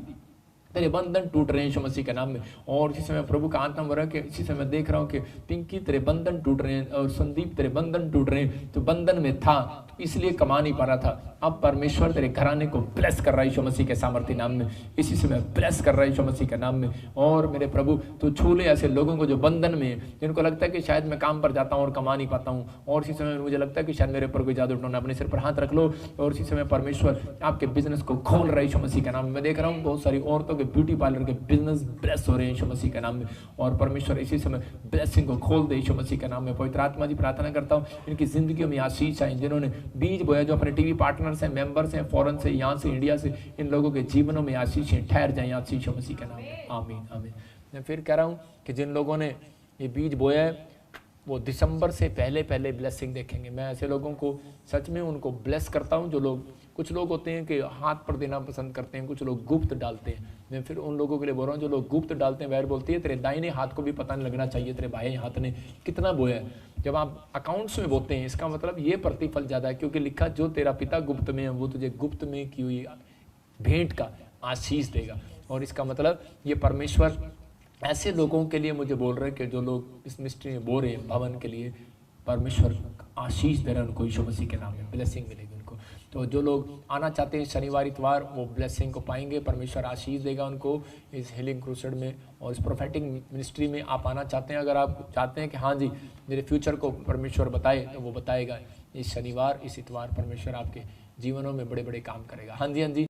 तेरे बंधन टूट रहे हैं यीशु मसीह के नाम में। और इसी समय प्रभु का आत्मा हो रहा है कि इसी समय देख रहा हूँ कि पिंकी तेरे बंधन टूट रहे हैं, और संदीप तेरे बंधन टूट रहे हैं। तो बंधन में था इसलिए कमा नहीं पा रहा था, अब परमेश्वर तेरे घराने को ब्लेस कर रहा है यीशु मसीह के सामर्थ्य नाम में। इसी समय ब्लेस कर रहा है यीशु मसीह के नाम में। और मेरे प्रभु तो छू ले ऐसे लोगों को जो बंधन में, जिनको लगता है कि शायद मैं काम पर जाता हूँ और कमा नहीं पाता हूँ, और इसी समय मुझे लगता है कि शायद मेरे ऊपर कोई जादू टोना, अपने सिर पर हाथ रख लो। और इसी समय परमेश्वर आपके बिजनेस को खोल रहा है यीशु मसीह के नाम में। मैं देख रहा हूँ बहुत सारी औरतों के ब्यूटी पार्लर के बिजनेस ब्लेस हो रहे हैं यीशु मसीह के नाम में। और परमेश्वर इसी समय ब्लेसिंग को खोल दे यीशु मसीह के नाम में। पवित्र आत्मा जी प्रार्थना करता हूँ इनकी जिंदगियों में आशीष आए, जिन्होंने बीज बोया, जो अपने टीवी पार्टनर्स हैं, मेंबर्स हैं, फॉरेन से, यहाँ से, इंडिया से, इन लोगों के जीवनों में आशीषें ठहर जाएं आशीष यीशु मसीह के नाम में। आमीन आमीन। मैं फिर कह रहा हूँ कि जिन लोगों ने ये बीज बोया है वो दिसंबर से पहले ब्लेसिंग देखेंगे। मैं ऐसे लोगों को सच में उनको ब्लेस करता हूँ। जो लोग, कुछ लोग होते हैं कि हाथ पर देना पसंद करते हैं, कुछ लोग गुप्त डालते हैं। मैं फिर उन लोगों के लिए बोल रहा हूँ जो लोग गुप्त डालते हैं, वह बोलती है तेरे दाहिने हाथ को भी पता नहीं लगना चाहिए तेरे बाएं हाथ ने कितना बोया है। जब आप अकाउंट्स में बोते हैं, इसका मतलब ये प्रतिफल ज्यादा है, क्योंकि लिखा जो तेरा पिता गुप्त में है वो तुझे गुप्त में की हुई भेंट का आशीष देगा। और इसका मतलब ये परमेश्वर ऐसे लोगों के लिए मुझे बोल रहे हैं कि जो लोग इस मिस्ट्री में बोल रहे हैं भवन के लिए, परमेश्वर आशीष दे रहे हैं उनको यीशु मसीह के नाम में, ब्लेसिंग मिलेगी उनको। तो जो लोग आना चाहते हैं शनिवार इतवार, वो ब्लेसिंग को पाएंगे, परमेश्वर आशीष देगा उनको इस हीलिंग क्रूसेड में और इस प्रोफेटिक मिनिस्ट्री में। आप आना चाहते हैं, अगर आप चाहते हैं कि हाँ जी मेरे फ्यूचर को परमेश्वर बताए, तो वो बताएगा। इस शनिवार इस इतवार परमेश्वर आपके जीवनों में बड़े बड़े काम करेगा। हाँ जी हाँ जी।